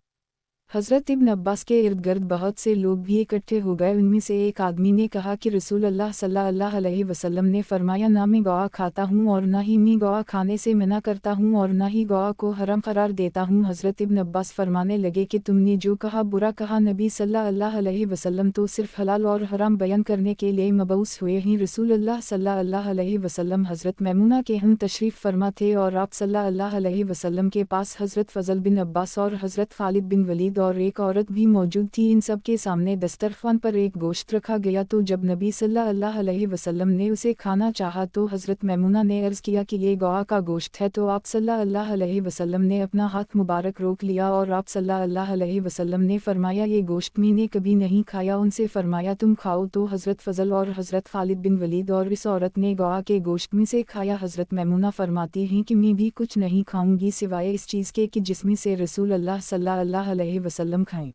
حضرت ابن عباس کے ارد گرد بہت سے لوگ بھی اکٹھے ہو گئے۔ ان میں سے ایک آدمی نے کہا کہ رسول اللہ صلی اللہ علیہ وسلم نے فرمایا، نہ میں گوا کھاتا ہوں اور نہ ہی میں گوا کھانے سے منع کرتا ہوں اور نہ ہی گوا کو حرام قرار دیتا ہوں۔ حضرت ابن عباس فرمانے لگے کہ تم نے جو کہا برا کہا، نبی صلی اللہ علیہ وسلم تو صرف حلال اور حرام بیان کرنے کے لیے مبعوث ہوئے ہیں۔ رسول اللہ صلی اللہ علیہ وسلم حضرت میمونہ کے ہم تشریف فرما تھے اور آپ صلی اللہ علیہ وسلم کے پاس حضرت فضل بن عباس اور حضرت خالد بن ولید اور ایک عورت بھی موجود تھی۔ ان سب کے سامنے دسترخوان پر ایک گوشت رکھا گیا، تو جب نبی صلی اللہ علیہ وسلم نے اسے کھانا چاہا تو حضرت میمونہ نے عرض کیا کہ یہ گوا کا گوشت ہے، تو آپ صلی اللہ علیہ وسلم نے اپنا ہاتھ مبارک روک لیا اور آپ صلی اللہ علیہ وسلم نے فرمایا، یہ گوشت میں نے کبھی نہیں کھایا۔ ان سے فرمایا تم کھاؤ، تو حضرت فضل اور حضرت خالد بن ولید اور اس عورت نے گوا کے گوشت میں سے کھایا۔ حضرت میمونہ فرماتی ہیں کہ میں بھی کچھ نہیں کھاؤں گی سوائے اس چیز کے کہ جس میں سے رسول اللہ صلی اللہ علیہ وسلم کھائیں۔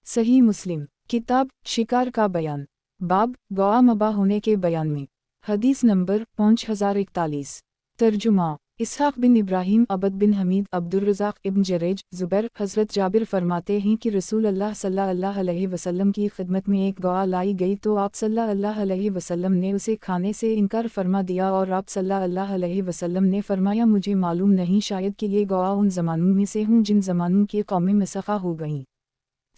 صحیح مسلم کتاب شکار کا بیان باب گوا مباح ہونے کے بیان میں حدیث نمبر 5041 ترجمہ اسحاق بن ابراہیم عبد بن حمید عبد الرزاق ابن جریج زبیر حضرت جابر فرماتے ہیں کہ رسول اللہ صلی اللہ علیہ وسلم کی خدمت میں ایک گوا لائی گئی، تو آپ صلی اللہ علیہ وسلم نے اسے کھانے سے انکار فرما دیا، اور آپ صلی اللہ علیہ وسلم نے فرمایا، مجھے معلوم نہیں، شاید کہ یہ گوا ان زمانوں میں سے ہوں جن زمانوں کی قومیں مسخہ ہو گئیں۔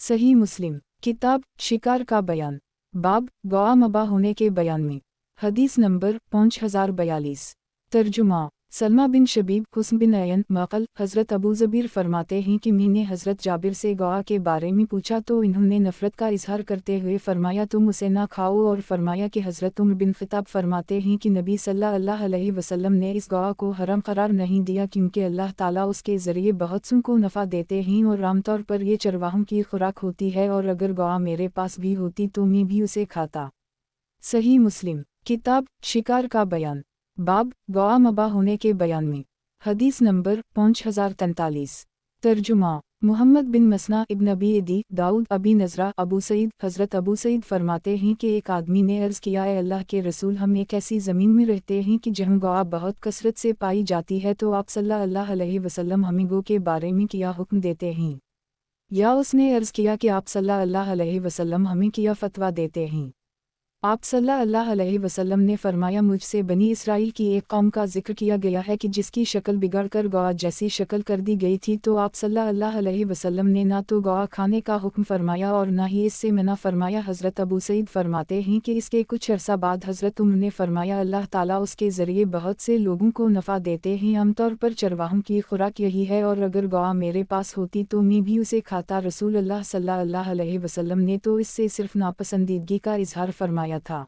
صحیح مسلم کتاب شکار کا بیان باب گوا مباح ہونے کے بیان میں حدیث نمبر 5042 ترجمہ سلمہ بن شبیب حسن بن عین مقل حضرت ابو زبیر فرماتے ہیں کہ میں نے حضرت جابر سے گوا کے بارے میں پوچھا تو انہوں نے نفرت کا اظہار کرتے ہوئے فرمایا تم اسے نہ کھاؤ، اور فرمایا کہ حضرت عمر بن خطاب فرماتے ہیں کہ نبی صلی اللہ علیہ وسلم نے اس گوا کو حرام قرار نہیں دیا، کیونکہ اللہ تعالیٰ اس کے ذریعے بہت سوں کو نفع دیتے ہیں اور عام طور پر یہ چرواہوں کی خوراک ہوتی ہے، اور اگر گوا میرے پاس بھی ہوتی تو میں بھی اسے کھاتا۔ صحیح مسلم کتاب شکار کا بیان باب گوا مباح ہونے کے بیان میں حدیث نمبر 5043 ترجمہ محمد بن مسنا ابن ابی عدی داؤد ابی نضرہ ابو سعید حضرت ابو سعید فرماتے ہیں کہ ایک آدمی نے عرض کیا، اے اللہ کے رسول، ہم ایک ایسی زمین میں رہتے ہیں کہ جہاں گوا بہت کثرت سے پائی جاتی ہے، تو آپ صلی اللہ علیہ وسلم ہمیں گو کے بارے میں کیا حکم دیتے ہیں؟ یا اس نے عرض کیا کہ آپ صلی اللہ علیہ وسلم ہمیں کیا فتویٰ دیتے ہیں؟ आप सल्लल्लाहु अलैहि वसल्लम ने फरमाया, मुझसे बनी इसराइल की एक कौम का जिक्र किया गया है कि जिसकी शक्ल बिगड़कर गौआ जैसी शक्ल कर दी गई थी, तो आप सल्लल्लाहु अलैहि वसल्लम ने ना तो गौआ खाने का हुक्म फरमाया और ना ही इससे मना फरमाया। हज़रत अबू सईद फरमाते हैं कि इसके कुछ अरसा बाद हज़रत उमर ने फरमाया, अल्लाह ताला उसके ज़रिए बहुत से लोगों को नफ़ा देते हैं, आमतौर पर चरवाहों की खुराक यही है, और अगर गौआ मेरे पास होती तो मैं भी उसे खाता। रसूल अल्लाह सल्लल्लाहु अलैहि वसल्लम ने तो इससे सिर्फ नापसंदीदगी का इजहार फरमाया था।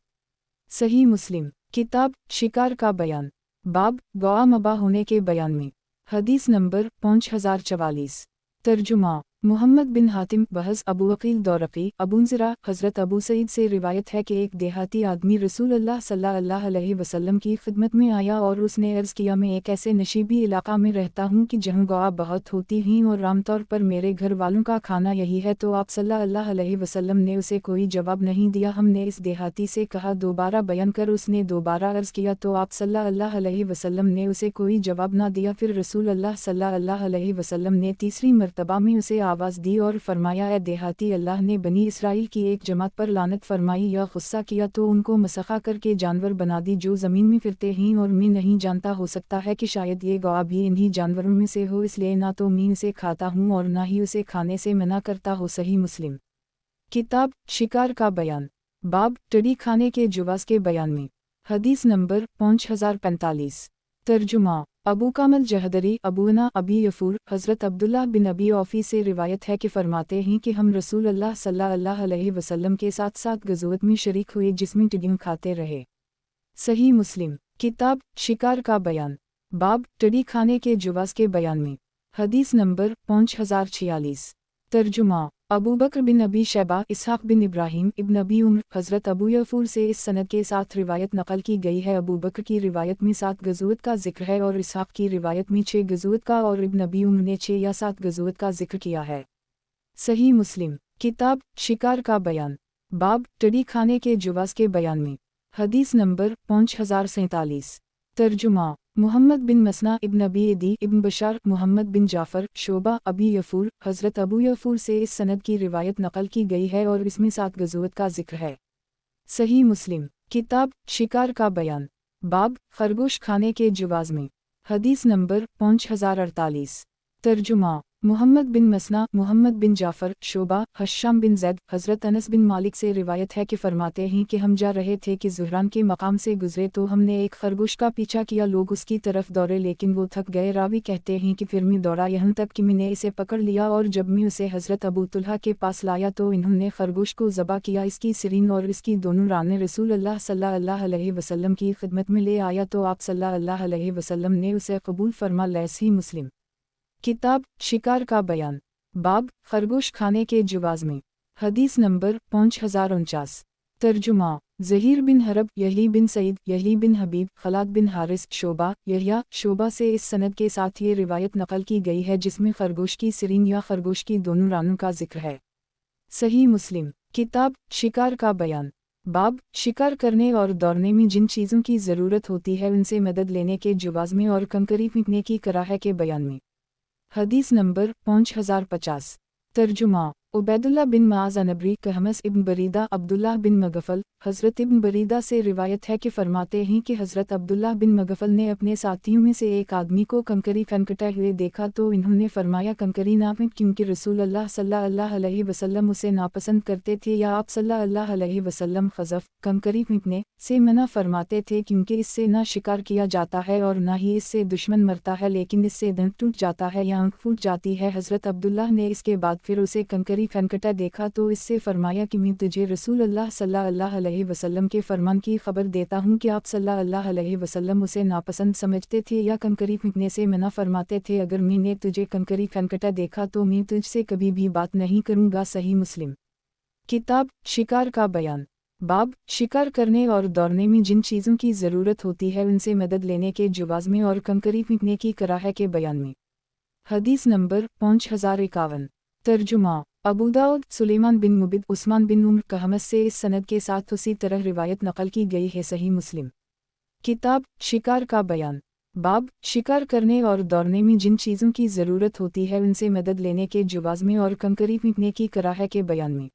सही मुस्लिम किताब शिकार का बयान, बाब गौआ मबा होने के बयान में। हदीस नंबर 5044। तर्जुमा मुहम्मद बिन हातिम बहस अबू अकील दौरकी अबूज़रा हज़रत अबू सईद से रिवायत है कि एक देहाती आदमी रसूल अल्लाह सल्लल्लाहु अलैहि वसल्लम की खिदमत में आया और उसने अर्ज़ किया, मैं एक ऐसे नशीबी इलाक़ा में रहता हूँ कि जहाँ गौआ बहुत होती हैं और आमतौर पर मेरे घर वालों का खाना यही है। तो आप सल्लल्लाहु अलैहि वसल्लम ने उसे कोई जवाब नहीं दिया। हमने इस देहाती से कहा, दोबारा बयान कर। उसने दोबारा अर्ज़ किया तो आप सल्लल्लाहु अलैहि वसल्लम ने उसे कोई जवाब ना दिया। फिर रसूल अल्लाह सल्लल्लाहु अलैहि वसल्लम ने तीसरी मरतबा में उसे आवाज़ दी और फरमाया, ए देहाती, अल्लाह ने बनी इसराइल की एक जमात पर लानत फरमाई या गुस्सा किया तो उनको मसखा करके जानवर बना दी जो ज़मीन में फिरते हैं, और मैं नहीं जानता, हो सकता है कि शायद ये गौआ भी इन्हीं जानवरों में से हो, इसलिए ना तो मैं उसे खाता हूँ और ना ही उसे खाने से मना करता हो। सही मुस्लिम किताब शिकार का बयान, बाब टडी खाने के जुवाज़ के बयान में। हदीस नंबर 5045। तर्जुमा अबू कामल जहदरी अबूना अबी यफूर हज़रत अब्दुल्लाह बिन अबी औफ़ी से रिवायत है कि फ़रमाते हैं कि हम रसूल अल्लाह सल्लल्लाहु अलैहि वसल्लम के साथ साथ गज़वत में शरीक हुए जिसमें टिड्डियाँ खाते रहे। सही मुस्लिम किताब शिकार का बयान, बाब टडी खाने के जुवाज़ के बयान में। हदीस नंबर 5046। तर्जुमा अबू बकर बिन अबी शैबा इसहाक़ बिन इब्राहीम इब्न अबी उम्र हज़रत अबू यफूर से इस सनद के साथ रिवायत नकल की गई है। अबू बकर की रिवायत में 7 गज़वत का जिक्र है और इसहाक़ की रिवायत में 6 गज़वत का, और इब्न अबी उम्र ने 6 या 7 गज़वत का जिक्र किया है। सही मुस्लिम किताब शिकार का बयान, बाब टडी खाने के जुवाज़ के बयान में। हदीस नंबर 5047। तर्जुमा मुहम्मद बिन मसना इब्न अबी एदी इब्न बशार मुहम्मद बिन जाफ़र शोबा अबी यफूर हज़रत अबू यफूर से इस सनद की रिवायत नकल की गई है और इसमें 7 गज़वत का जिक्र है। सही मुस्लिम किताब शिकार का बयान, बाब खरगोश खाने के जुवाज़ में। हदीस नंबर 5048। तर्जुमा मुहम्मद बिन मसना मुहम्मद बिन जाफ़र शोबा हश्शाम बिन ज़ैद हज़रत अनस बिन मालिक से रिवायत है कि फ़रमाते हैं कि हम जा रहे थे कि ज़ुहरान के मकाम से गुज़रे तो हमने एक खरगोश का पीछा किया। लोग उसकी तरफ दौड़े लेकिन वो थक गए। रावी कहते हैं कि फिर मैं दौड़ा यहाँ तक कि मैंने इसे पकड़ लिया, और जब मैं उसे हज़रत अबू तुल्हा के पास लाया तो इन्होंने खरगोश को ज़बा किया। इसकी सिरीन और इसकी दोनों रानें रसूल अल्लाह सल्लल्लाहु अलैहि वसल्लम की खिदमत में ले आया तो आप सल्लल्लाहु अलैहि वसल्लम ने उसे कबूल फरमा लिया। सही मुस्लिम किताब शिकार का बयान, बाब खरगोश खाने के जुवाज़ में। हदीस नंबर 5049। तर्जुमा ज़हीर बिन हरब यहली बिन सईद यहली बिन हबीब खलाद बिन हारिस शोबा यहया शोबा से इस सनद के साथ ये रिवायत नकल की गई है जिसमें खरगोश की सिरीन या खरगोश की दोनों रानों का जिक्र है। सही मुस्लिम किताब शिकार का बयान, बाब शिकार करने और दौड़ने में जिन चीज़ों की ज़रूरत होती है उनसे मदद लेने के जुवाज़ में और कंकरी फेंकने की कराह के बयान में। हदीस नंबर 5050। तर्जुमा उबैदुल्लाह बिन माज़ अनबरी कहमस इब्न बरीदा अब्दुल्लाह बिन मगफल हज़रत इब्न बरीदा से रिवायत है कि फ़रमाते हैं कि हज़रत अब्दुल्लाह बिन मगफल ने अपने साथियों में से एक आदमी को कंकरी फेंकते हुए देखा तो इन्होंने फरमाया, कंकरी ना फेंक क्योंकि रसूल अल्लाह सल्लल्लाहु अलैहि वसल्लम उसे नापसंद करते थे, या आप सल्लल्लाहु अलैहि वसल्लम ख़ज़फ़ कंकरी फेंकने से मना फरमाते थे क्योंकि इससे ना शिकार किया जाता है और ना ही इससे दुश्मन मरता है, लेकिन इससे दंत टूट जाता है या आँख फूट जाती है। हज़रत अब्दुल्लाह ने इसके बाद फिर उसे कंकरी फेंकता देखा तो इससे फरमाया कि मैं तुझे रसूल अल्लाह सल्लल्लाहु अलैहि वसल्लम के फरमान की खबर देता हूँ कि आप सल्लल्लाहु अलैहि वसल्लम उसे नापसंद समझते थे या कंकरी फेंकने से मना फरमाते थे। अगर मैंने तुझे कंकरी फेंकता देखा तो मैं तुझसे कभी भी बात नहीं करूँगा। सही मुस्लिम किताब शिकार का बयान, बाब शिकार करने और दौड़ने में जिन चीज़ों की ज़रूरत होती है उनसे मदद लेने के जुवाज़ में और कंकरी फेंकने की कराह के बयान में। हदीस नंबर 5051। तर्जुमा अबू दाऊद सुलेमान बिन मुबिद उस्मान बिन उम्र कहमस से इस सनद के साथ उसी तरह रिवायत नकल की गई है। सही मुस्लिम किताब शिकार का बयान, बाब शिकार करने और दौड़ने में जिन चीज़ों की ज़रूरत होती है उनसे मदद लेने के जुवाज़ में और कंकरी फेंकने की कराह के बयान में।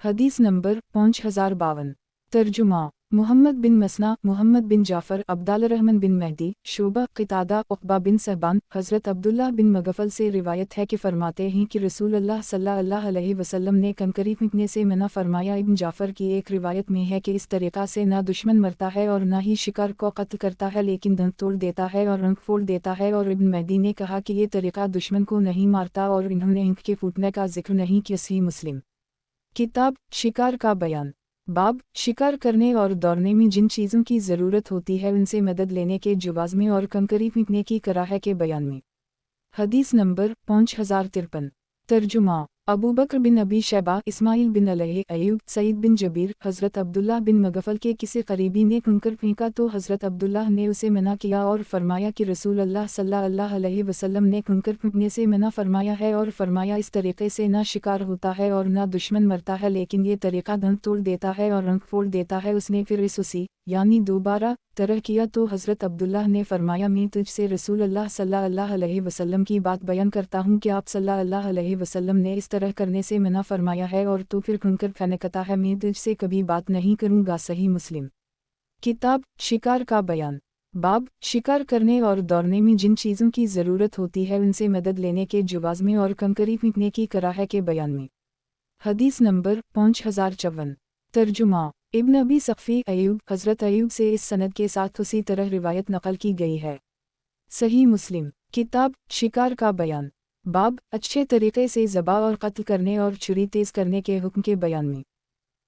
हदीस नंबर 5052। तर्जुमा मुहम्मद बिन मसना, मुहम्मद बिन जाफ़र, अब्दालरहमान बिन मेहदी, शोबा, क़तादा, उक़बा बिन सहबान, हज़रत अब्दुल्लाह बिन मग़फ़ल से रिवायत है कि फ़रमाते हैं कि रसूल अल्लाह सल्लल्लाहु अलैहि वसल्लम ने कंकरी फेंकने से मना फ़रमाया। इब्न जाफ़र की एक रिवायत में है कि इस तरीक़ा से ना दुश्मन मरता है और ना ही शिकार को कत्ल करता है, लेकिन दंत तोड़ देता है और अंक फोड़ देता है। और इब्न मेहदी ने कहा कि ये तरीक़ा दुश्मन को नहीं मारता और इन्होंने अंक के फूटने का जिक्र नहीं किया। सही मुस्लिम। किताब शिकार का बयान। बाब शिकार करने और दौड़ने में जिन चीज़ों की ज़रूरत होती है उनसे मदद लेने के जवाज़ में और कंकरी फेंकने की कराह के बयान में। हदीस नंबर 5053। तर्जुमा अबू बकर बिन अबी शैबा, इस्माइल बिन अलैह अयूब, सईद बिन जबीर, हज़रत अब्दुल्लाह बिन मग़फ़ल के किसी करीबी ने कंकर फेंका तो हज़रत अब्दुल्लाह ने उसे मना किया और फरमाया कि रसूल अल्लाह सल्लल्लाहु अलैहि वसल्लम ने कंकर फेंकने से मना फरमाया है और फरमाया इस तरीक़े से ना शिकार होता है और ना दुश्मन मरता है, लेकिन ये तरीक़ा दंत तोड़ देता है और अंक फोड़ देता है। उसने फिर इस उसी यानी दोबारा तरह किया तो हज़रत अब्दुल्लाह ने फरमाया मैं तुझसे रसूल अल्लाह सल्लल्लाहु अलैहि वसल्लम की बात बयान करता हूँ कि आप सल्लल्लाहु अलैहि वसल्लम ने इस तरह करने से मना फरमाया है और तू फिर कंकर फेंकता है, मैं तुझसे कभी बात नहीं करूँगा। सही मुस्लिम। किताब शिकार का बयान। बाब शिकार करने और दौड़ने में जिन चीज़ों की ज़रूरत होती है उनसे मदद लेने के जवाज़ में और कंकरी फेंकने की कराह के बयान में। हदीस नंबर 5054। तर्जुमा इब्न अबी सफ़ी अयूब, हज़रत अयूब से इस सनद के साथ उसी तरह रिवायत नकल की गई है। सही मुस्लिम। किताब शिकार का बयान। बाब अच्छे तरीक़े से ज़बा और कत्ल करने और छुरी तेज़ करने के हुक्म के बयान में।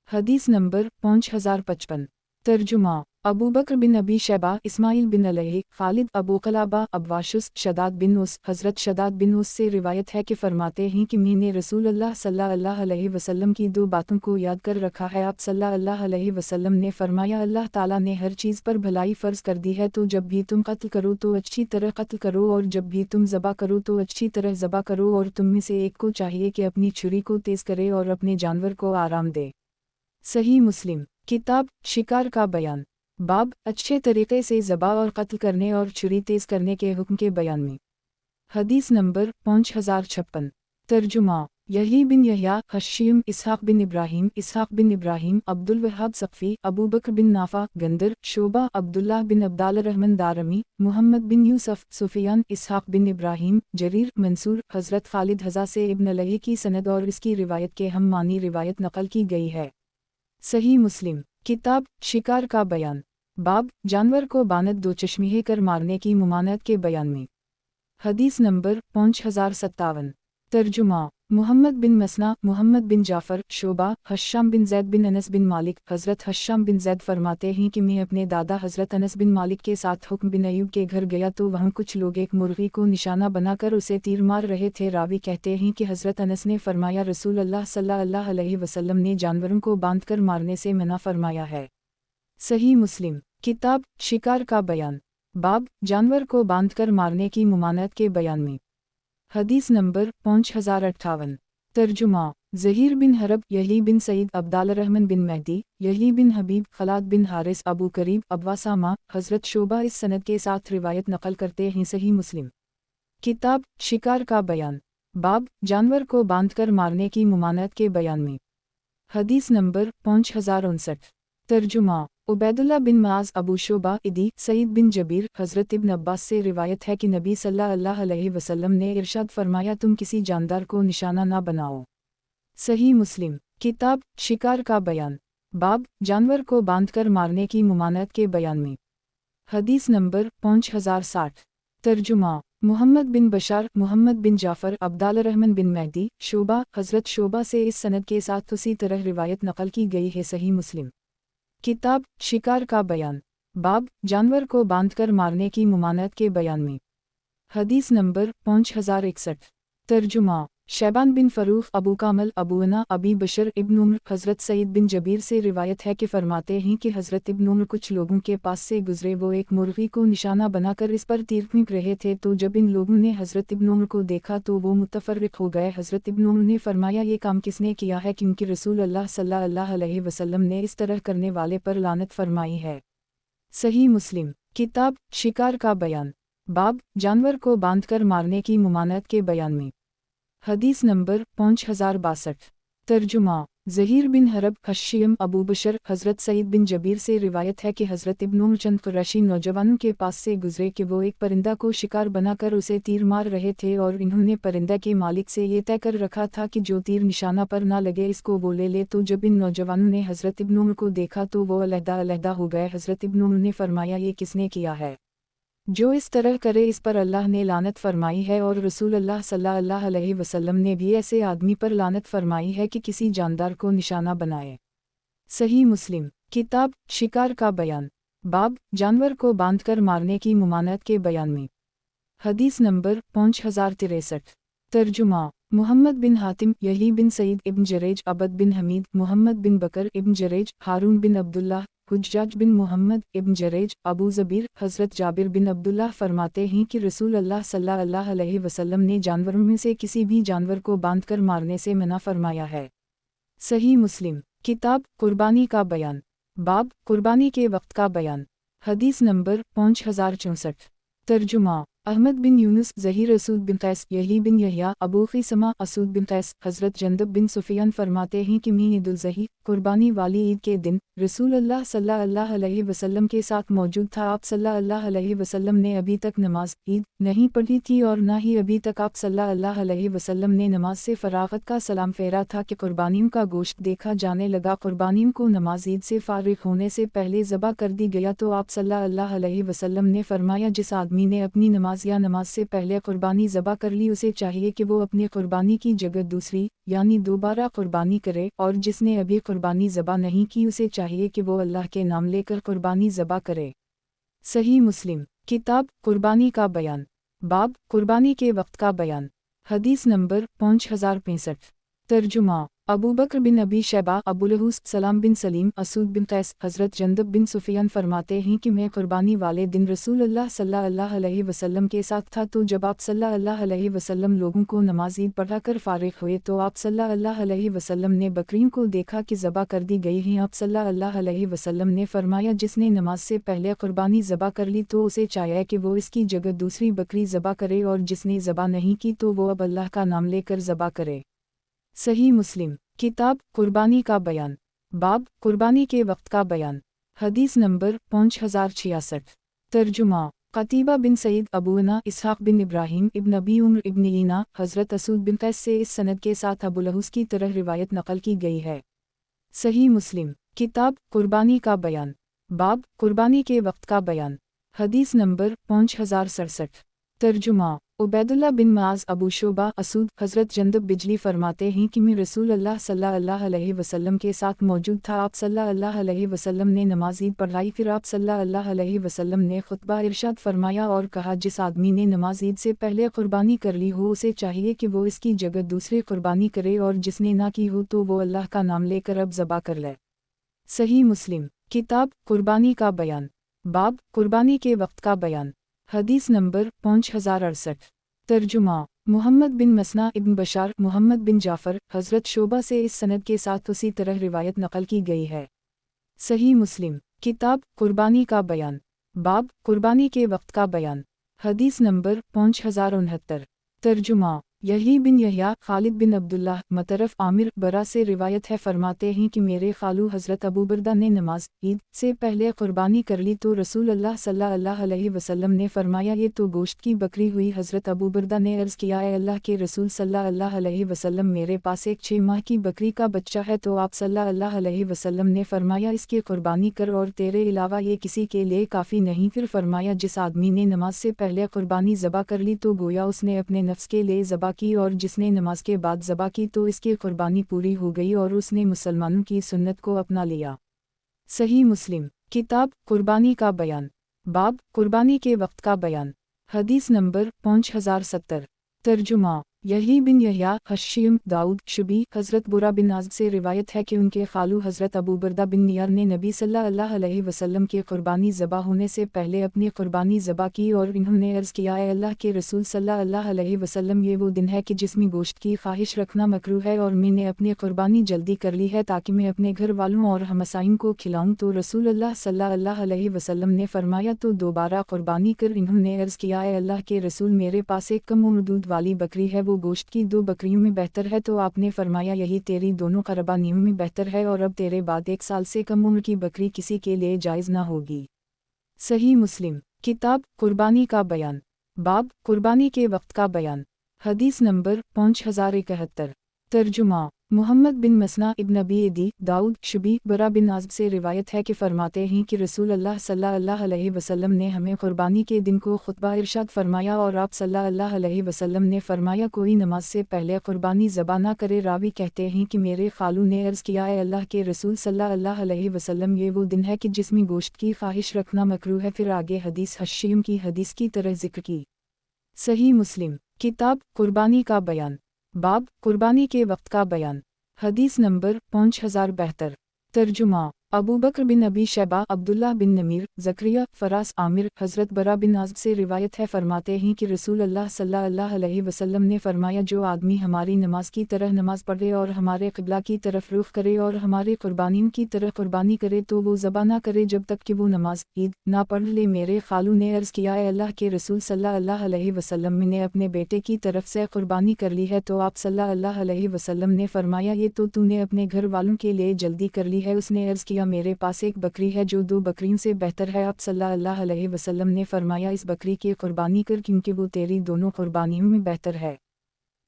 हदीस नंबर 5055। तर्जुमा अबू बकर बिन अबी शैबा, इस्माइल बिन अलैह, खालिद, अबू क़लाबा, अब्वाशुस, शदाद बिन उस, हज़रत शदाद बिन उस से रिवायत है कि फ़रमाते हैं कि मैंने रसूल अल्लाह सल्लल्लाहु अलैहि वसल्लम की दो बातों को याद कर रखा है। आप सल्लल्लाहु अलैहि वसल्लम ने फरमाया अल्लाह ताला ने हर चीज़ पर भलाई फ़र्ज़ कर दी है, तो जब भी तुम कत्ल करो तो अच्छी तरह कत्ल करो और जब भी तुम ज़बा करो तो अच्छी तरह ज़बा करो, और तुम में से एक को चाहिए कि अपनी छुरी को तेज़ करे और अपने जानवर को आराम दे। सही मुस्लिम। किताब शिकार का बयान। बाब अच्छे तरीक़े से ज़बा और कत्ल करने और छुरी तेज़ करने के हुक्म के बयान में। हदीस नंबर 5056। तर्जुमा यही बिन यहया, हशीम, इसहाक़ बिन इब्राहीम, अब्दुल वहाब सक़फ़ी, अबू बकर बिन नाफ़ा, गंदर, शोबा, अब्दुल्लाह बिन अब्दालरहमान दारमी, मुहम्मद बिन यूसुफ़, सुफ़ियान, इसहाक़ बिन इब्राहीम, जरीर, मंसूर, हज़रत खालिद हज़ा से इब्न अलैह की सनद और इसकी रिवायत के हम मानी रिवायत नकल की गई है। सही मुस्लिम। किताब शिकार का बयान। बाब जानवर को बानत दो चश्मिहे कर मारने की मुमानत के बयान में। हदीस नंबर 5057। तर्जुमा मुहम्मद बिन मसना, मुहम्मद बिन जाफ़र, शोबा, हश्शाम बिन ज़ैद बिन अनस बिन मालिक, हज़रत हश्शाम बिन ज़ैद फरमाते हैं कि मैं अपने दादा हज़रत अनस बिन मालिक के साथ हुक्म बिन अयूब के घर गया तो वहाँ कुछ लोग एक मुर्गी को निशाना बनाकर उसे तीर मार रहे थे। रावी कहते हैं कि हज़रत अनस ने फरमाया रसूल अल्लाह सल्लल्लाहु अलैहि वसल्लम ने जानवरों को बांध कर मारने से मना फरमाया है। सही मुस्लिम। किताब शिकार का बयान। बाब जानवर को बांधकर मारने की मुमानत के बयान में। हदीस नंबर 5058। तर्जुमा ज़हीर बिन हरब, यही बिन सईद, अब्दालरहमान बिन मेहदी, यही बिन हबीब, खलाद बिन हारिस, अबू करीब, अब्वासामा, हज़रत शोबा इस सनद के साथ रिवायत नकल करते हैं। सही मुस्लिम। किताब शिकार का बयान। बाब जानवर को बांधकर मारने की मुमानत के बयान में। हदीस नंबर 5059। तर्जुमा उबैदुल्लाह बिन माज, अबू शोबा, इदी, सईद बिन जबीर, हज़रत इब्न अब्बास से रिवायत है कि नबी सल्लल्लाहु अलैहि वसल्लम ने इरशाद फरमाया तुम किसी जानदार को निशाना ना बनाओ। सही मुस्लिम। किताब शिकार का बयान। बाब जानवर को बांधकर मारने की मुमानत के बयान में। हदीस नंबर 5060। तर्जुमा मुहम्मद बिन बशार, मुहम्मद बिन जाफ़र, अब्दालरहमान बिन मेहदी, शोबा, हज़रत शोबा से इस सनद के साथ उसी तरह रिवायत नकल की गई है। सही मुस्लिम। किताब शिकार का बयान। बाब जानवर को बांधकर मारने की मुमानत के बयान में। हदीस नंबर 5061। तर्जुमा शैबान बिन फ़रूख़, अबू कामल, अबू अना, अबी बशर इब्न उम्र, हज़रत सईद बिन जबीर से रिवायत है कि फरमाते हैं कि हज़रत इब्न उम्र कुछ लोगों के पास से गुजरे, वो एक मुर्गी को निशाना बनाकर इस पर तीर फेंक रहे थे, तो जब इन लोगों ने हज़रत इब्न उम्र को देखा तो वो मुतफ़र्रिक़ हो गए। हज़रत इब्न उम्र ने फरमाया ये काम किसने किया है, क्योंकि रसूल अल्लाह सल्लल्लाहु अलैहि वसल्लम ने इस तरह करने वाले पर लानत फरमाई है। सही मुस्लिम। किताब शिकार का बयान। बाब जानवर को बांधकर मारने की मुमानत के बयान में। हदीस नंबर 5062। तर्जुमा ज़हीर बिन हरब हश्शियम अबू बशर हज़रत सईद बिन जबीर से रिवायत है कि हज़रत इब्न उम्र चंद कुरैशी नौजवानों के पास से गुजरे कि वो एक परिंदा को शिकार बनाकर उसे तीर मार रहे थे और इन्होंने परिंदा के मालिक से ये तय कर रखा था कि जो तीर निशाना पर ना लगे इसको वो ले ले। तो जब इन नौजवानों ने हज़रत इब्न उम्र को देखा तो वो अलहदा हो गए। हज़रत इब्न उम्र ने फरमाया, ये किसने किया है? जो इस तरह करे इस पर अल्लाह ने लानत फरमाई है और रसूल अल्लाह सल्लल्लाहु अलैहि वसल्लम ने भी ऐसे आदमी पर लानत फरमाई है कि किसी जानदार को निशाना बनाए। सही मुस्लिम किताब शिकार का बयान बाब जानवर को बांधकर मारने की मुमानत के बयान में। हदीस नंबर 5063। तर्जुमा मुहम्मद बिन हातिम यही बिन सईद इब्न जरेज अबद बिन हमीद मोहम्मद बिन बकर इब्न जरेज हारून बिन अब्दुल्लाह हुज्जाज बिन मोहम्मद इब्न जरेज अबू ज़बीर हज़रत जाबिर बिन अब्दुल्लाह फरमाते हैं कि रसूल अल्लाह सल्लल्लाहु अलैहि वसल्लम ने जानवरों में से किसी भी जानवर को बांधकर मारने से मना फरमाया है। सही मुस्लिम किताब कुर्बानी का बयान बाब कुर्बानी के वक्त का बयान। हदीस नंबर 5064। तर्जुमा अहमद बिन यूनुस ज़हीर असूद बिन कैस यही बिन यहया अबू क़िसमा असूद बिन कैस हज़रत जंदब बिन सुफियान फरमाते हैं कि ईद-उल ज़ही कुर्बानी वाली ईद के दिन रसूल अल्लाह सल्लल्लाहु अलैहि वसल्लम के साथ मौजूद था। आप सल्लल्लाहु अलैहि वसल्लम ने अभी तक नमाज ईद नहीं पढ़ी थी और ना ही अभी तक आप सल्लल्लाहु अलैहि वसल्लम ने नमाज से फरागत का सलाम फेरा था कि कुर्बानियों का गोश्त देखा जाने लगा। कुर्बानियों को नमाज ईद से फारिग होने से पहले ज़बा कर दी गया तो आप सल्लल्लाहु अलैहि वसल्लम ने फरमाया, जिस आदमी ने अपनी नमाज या नमाज से पहले कुर्बानी ज़बा कर ली उसे चाहिए कि वो अपनी कुर्बानी की जगह दूसरी यानी दोबारा कुर्बानी करे, और जिसने अभी कुर्बानी ज़बा नहीं की उसे चाहिए कि वो अल्लाह के नाम लेकर कुर्बानी ज़बा करे। सही मुस्लिम किताब कुर्बानी का बयान बाब कुर्बानी के वक्त का बयान। हदीस नंबर 5065। तर्जुमा अबू बकर बिन अबी शैबा अबुलहूस सलाम बिन सलीम असूद बिन कैस हज़रत जंदब बिन सुफियान फरमाते हैं कि मैं कुर्बानी वाले दिन रसूल अल्लाह सल्लल्लाहु अलैहि वसल्लम के साथ था। तो जब आप सल्लल्लाहु अलैहि वसल्लम लोगों को नमाज ईद पढ़ाकर फारिग हुए तो आप सल्लल्लाहु अलैहि वसल्लम ने बकरियों को देखा कि ज़बा कर दी गई हैं। आप सल्लल्लाहु अलैहि वसल्लम ने फरमाया, जिसने नमाज से पहले कुर्बानी ज़बा कर ली तो उसे चाहिए कि वो इसकी जगह दूसरी बकरी ज़बा करे, और जिसने ज़बा नहीं की तो वो अब अल्लाह का नाम लेकर ज़बा करे। सही मुस्लिम किताब कुर्बानी का बयान बाब कुर्बानी के वक्त का बयान। हदीस नंबर 5066। तर्जुमा क़तीबा बिन सईद अबूना इसहाक़ बिन इब्राहीम इब्न अबी उम्र इब्न ईना हज़रत असूद बिन कैस से इस सनद के साथ अबुलहूस की तरह रिवायत नकल की गई है। सही मुस्लिम किताब कुर्बानी का बयान बाब कुर्बानी के वक्त का बयान। हदीस नंबर 5067। तर्जुमा उबैदुल्लाह बिन माज अबू शोबा असूद हज़रत जंदब बिजली फरमाते हैं कि मैं रसूल अल्लाह सल्लल्लाहु अलैहि वसल्लम के साथ मौजूद था। आप सल्लल्लाहु अलैहि वसल्लम ने नमाज ईद पढ़ाई, फिर आप सल्लल्लाहु अलैहि वसल्लम ने खुतबा इरशाद फरमाया और कहा, जिस आदमी ने नमाज ईद से पहले कुर्बानी कर ली हो उसे चाहिए कि वो इसकी जगह दूसरी कुर्बानी करे, और जिसने ना की हो तो वो अल्लाह का नाम लेकर अब ज़बा कर ले। सही मुस्लिम किताब कुर्बानी का बयान बाब कुर्बानी के वक्त का बयान। हदीस नंबर 5068। तर्जुमा मोहम्मद बिन मसना इब्न बशार मोहम्मद बिन जाफ़र हज़रत शोबा से इस सनद के साथ उसी तरह रिवायत नकल की गई है। सही मुस्लिम किताब कुर्बानी का बयान बाब कुर्बानी के वक्त का बयान। हदीस नंबर 5069। तर्जुमा यही बिन यहया खालिद बिन अब्दुल्लाह मतरफ आमिर बरा से रिवायत है, फरमाते हैं कि मेरे खालू हज़रत अबू बरदा ने नमाज ईद से पहले कुर्बानी कर ली तो रसूल अल्लाह सल्लल्लाहु अलैहि वसल्लम ने फरमाया, ये तो गोश्त की बकरी हुई। हज़रत अबू बरदा ने अर्ज़ किया, ए अल्लाह के रसूल सल्लल्लाहु अलैहि वसल्लम, मेरे पास एक 6 माह की बकरी का बच्चा है। तो आप सल्लल्लाहु अलैहि वसल्लम ने फरमाया, इसकी कुर्बानी कर और तेरे अलावा ये किसी के लिए काफ़ी नहीं। फिर फरमाया, जिस आदमी ने नमाज से पहले कुर्बानी ज़बा कर ली तो गोया उसने अपने नफ्स के लिए ज़बा की, और जिसने नमाज के बाद ज़बा की तो इसकी कुर्बानी पूरी हो गई और उसने मुसलमानों की सुन्नत को अपना लिया। सही मुस्लिम किताब कुर्बानी का बयान बाब कुर्बानी के वक्त का बयान। हदीस नंबर 5070। तर्जुमा यही बिन यहया हश्शियम दाऊद शुबी हज़रत बुरा बिन आज़ से रिवायत है कि उनके खालू हज़रत अबू बरदा बिन नियार ने नबी सल्लल्लाहु अलैहि वसल्लम की कुर्बानी ज़बा होने से पहले अपनी कुर्बानी ज़बा की, और इन्होंने अर्ज़ किया, ए अल्लाह के रसूल सल्लल्लाहु अलैहि वसल्लम, ये वो दिन है कि जिसमें गोश्त की ख्वाहिश रखना मकरूह है, और मैंने अपनी कुर्बानी जल्दी कर ली है ताकि मैं अपने घर वालों और हमसाइन को खिलाऊं। तो रसूल अल्लाह सल्लल्लाहु अलैहि वसल्लम ने फरमाया, तो दोबारा कुर्बानी कर। इन्होंने अर्ज़ किया, ए अल्लाह के रसूल, मेरे पास एक कम उम्र दूध वाली बकरी है, वो गोश्त की 2 बकरियों में बेहतर है, तो आपने फरमाया यही तेरी दोनों क़रबानियों में बेहतर है, और अब तेरे बाद 1 साल से कम उम्र की बकरी किसी के लिए जायज़ न होगी। सही मुस्लिम किताब कुर्बानी का बयान, बाब कुर्बानी के वक्त का बयान। हदीस नंबर 5071। तर्जुमा मुहम्मद बिन मसना इब्न अबी एदी दाऊद शुबी बरा बिन आज़ब से रिवायत है कि फरमाते हैं कि रसूल अल्लाह सल्लल्लाहु अलैहि वसल्लम ने हमें कुर्बानी के दिन को खुतबा इरशाद फरमाया, और आप सल्लल्लाहु अलैहि वसल्लम ने फरमाया कोई नमाज से पहले कुर्बानी ज़बा ना करे। रावी कहते हैं कि मेरे खालू ने अर्ज़ किया, ए अल्लाह के रसूल सल्लल्लाहु अलैहि वसल्लम, ये वो दिन है कि जिसमें गोश्त की ख्वाहिश रखना मकरूह है। फिर आगे हदीस हशीम की हदीस की तरह जिक्र की। सही मुस्लिम किताब कुर्बानी का बयान, बाब कुर्बानी के वक्त का बयान। हदीस नंबर 5072। तर्जुमा अबू बकर बिन अबी शैबा अब्दुल्लाह बिन नमीर ज़करिया फ़रास आमिर हज़रत बरा बिन आज़ब से रिवायत है, फरमाते हैं कि रसूल अल्लाह सल्लल्लाहु अलैहि वसल्लम ने फरमाया जो आदमी हमारी नमाज की तरह नमाज पढ़े और हमारे क़िबला की तरफ रुख करे और हमारे कुर्बानियों की तरह कुर्बानी करे तो वो ज़बा ना करे जब तक कि वो नमाज ईद ना पढ़ ले। मेरे खालू ने अर्ज़ किया, ए अल्लाह के रसूल सल्लल्लाहु अलैहि वसल्लम, ने अपने बेटे की तरफ से कुर्बानी कर ली है, तो आप सल्लल्लाहु अलैहि वसल्लम ने फरमाया ये तो तूने अपने घर वालों के लिए जल्दी कर ली है। उसने अर्ज़ किया मेरे पास एक बकरी है जो 2 बकरियों से बेहतर है। आप सल्लल्लाहु अलैहि वसल्लम ने फरमाया इस बकरी की कुर्बानी कर, क्योंकि वो तेरी दोनों कुर्बानियों में बेहतर है।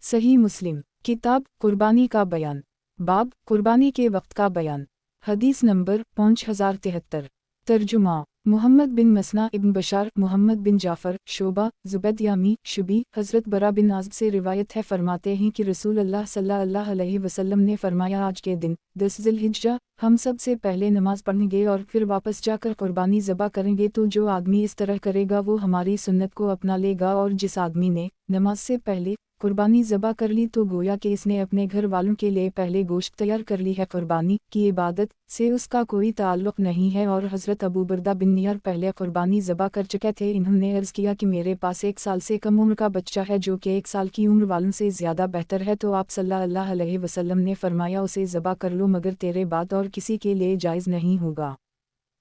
सही मुस्लिम किताब कुर्बानी का बयान, बाब कुर्बानी के वक्त का बयान। हदीस नंबर 5073। तर्जुमा मुहम्मद बिन मसना इब्न बशार मुहम्मद बिन जाफ़र शोबा ज़ुबैद यामी शुबी हज़रत बरा बिन आज़ब से रिवायत है, फरमाते हैं कि रसूल अल्लाह सल्लल्लाहु अलैहि वसल्लम ने फरमाया आज के दिन 10 ज़िलहिज्जा हम सब से पहले नमाज पढ़ेंगे और फिर वापस जाकर कुर्बानी ज़बा करेंगे, तो जो आदमी इस तरह करेगा वो हमारी सुन्नत को अपना लेगा, और जिस आदमी ने नमाज से पहले कुर्बानी ज़बा कर ली तो गोया कि इसने अपने घर वालों के लिए पहले गोश्त तैयार कर ली है। कुर्बानी की इबादत से उसका कोई ताल्लुक़ नहीं है। और हज़रत अबू बरदा बिन नियार पहले कुर्बानी ज़बा कर चुके थे। इन्होंने अर्ज़ किया कि मेरे पास 1 साल से कम उम्र का बच्चा है जो कि 1 साल की उम्र वालों से ज़्यादा बेहतर है, तो आप सल्लल्लाहु अलैहि वसल्लम ने फरमाया उसे ज़बा कर लो, मगर तेरे बाद और किसी के लिए जायज़ नहीं होगा।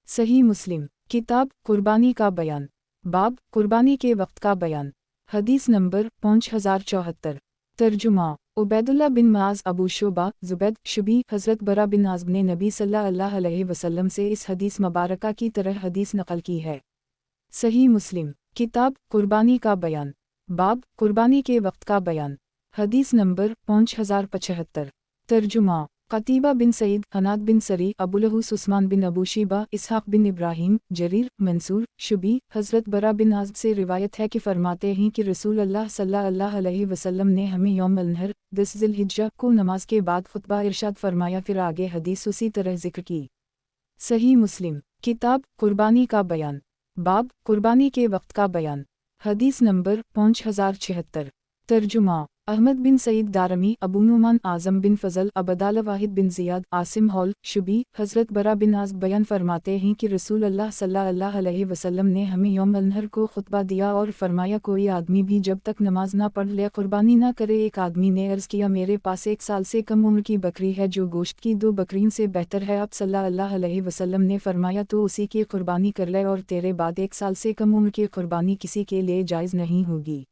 सही मुस्लिम किताब कुर्बानी का बयान, बाब कुर्बानी के वक्त का बयान। हदीस नंबर 5074। तर्जुमा उबैदुल्लाह बिन माज अबू शोबा ज़ुबैद शुबी हज़रत बरा बिन आज़ब ने नबी सल्लल्लाहु अलैहि वसल्लम से इस हदीस मुबारका की तरह हदीस नकल की है। सही मुस्लिम किताब कुर्बानी का बयान, बाब कुर्बानी के वक्त का बयान। हदीस नंबर 5075। तर्जुमा क़तीबा बिन सईद हनाद बिन सरी अबुलहूस उस्मान बिन अबू शीबा इसहाक़ बिन इब्राहीम जरीर मंसूर शुबी हज़रत बरा बिन आज़ब से रिवायत है कि फरमाते हैं कि रसूल अल्लाह सल्लल्लाहु अलैहि वसल्लम ने हमें यौम अल-नहर 10 ज़िलहिज्जा को नमाज के बाद खुतबा इरशाद फरमाया। फिर आगे हदीस उसी तरह जिक्र की। सही मुस्लिम किताब कुर्बानी का बयान, बाब कुर्बानी के वक्त का बयान। हदीस नंबर 5076। तर्जुमा अहमद बिन सईद दारमी अबू नुमान आज़म बिन फ़ज़ल अबदाल वाहिद बिन ज़ियाद आसिम हॉल शुबी हज़रत बरा बिन आज़ब बयान फरमाते हैं कि रसूल अल्लाह सल्लल्लाहु अलैहि वसल्लम ने हमें यौम अल-नहर को खुतबा दिया और फरमाया कोई आदमी भी जब तक नमाज ना पढ़ ले कुर्बानी ना करे। एक आदमी ने अर्ज़ किया मेरे पास 1 साल से कम उम्र की बकरी है जो गोश्त की 2 बकरियों से बेहतर है। आप सल्लल्लाहु अलैहि वसल्लम ने फरमाया तो उसी की कुर्बानी कर ले, और तेरे बाद 1 साल से कम उम्र की कुर्बानी किसी के लिए जायज़ नहीं होगी।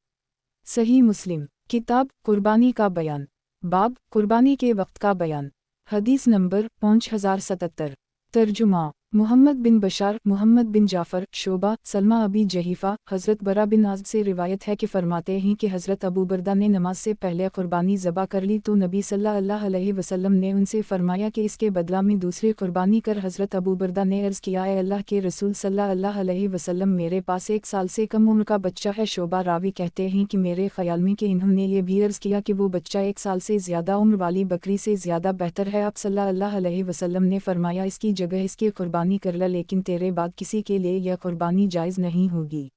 सही मुस्लिम किताब कुर्बानी का बयान, बाब कुर्बानी के वक्त का बयान। हदीस नंबर 5077। तर्जुमा मुहम्मद बिन बशार मुहम्मद बिन जाफ़र शोबा सलमा अबी जहीफ़ा हज़रत बरा बिन आज़ब से रिवायत है कि फरमाते हैं कि हज़रत अबू बरदा ने नमाज से पहले कुर्बानी ज़बा कर ली तो नबी सल्लल्लाहु अलैहि वसल्लम ने उनसे फरमाया कि इसके बदला में दूसरी कुर्बानी कर। हज़रत अबू बरदा ने अर्ज़ किया, ए अल्लाह के रसूल सल्लल्लाहु अलैहि वसल्लम, मेरे पास 1 साल से कम उम्र का बच्चा है। शोबा रावी कहते हैं कि मेरे ख़याल में कि इन्होंने ये भी अर्ज़ किया कि वो बच्चा 1 साल से ज़्यादा उम्र वाली बकरी से ज़्यादा बेहतर है। आप सल्लल्लाहु अलैहि वसल्लम ने फरमाया इसकी जगह इसकी कुर्बानी कर ले, लेकिन तेरे बाद किसी के लिए यह कुर्बानी जायज़ नहीं होगी।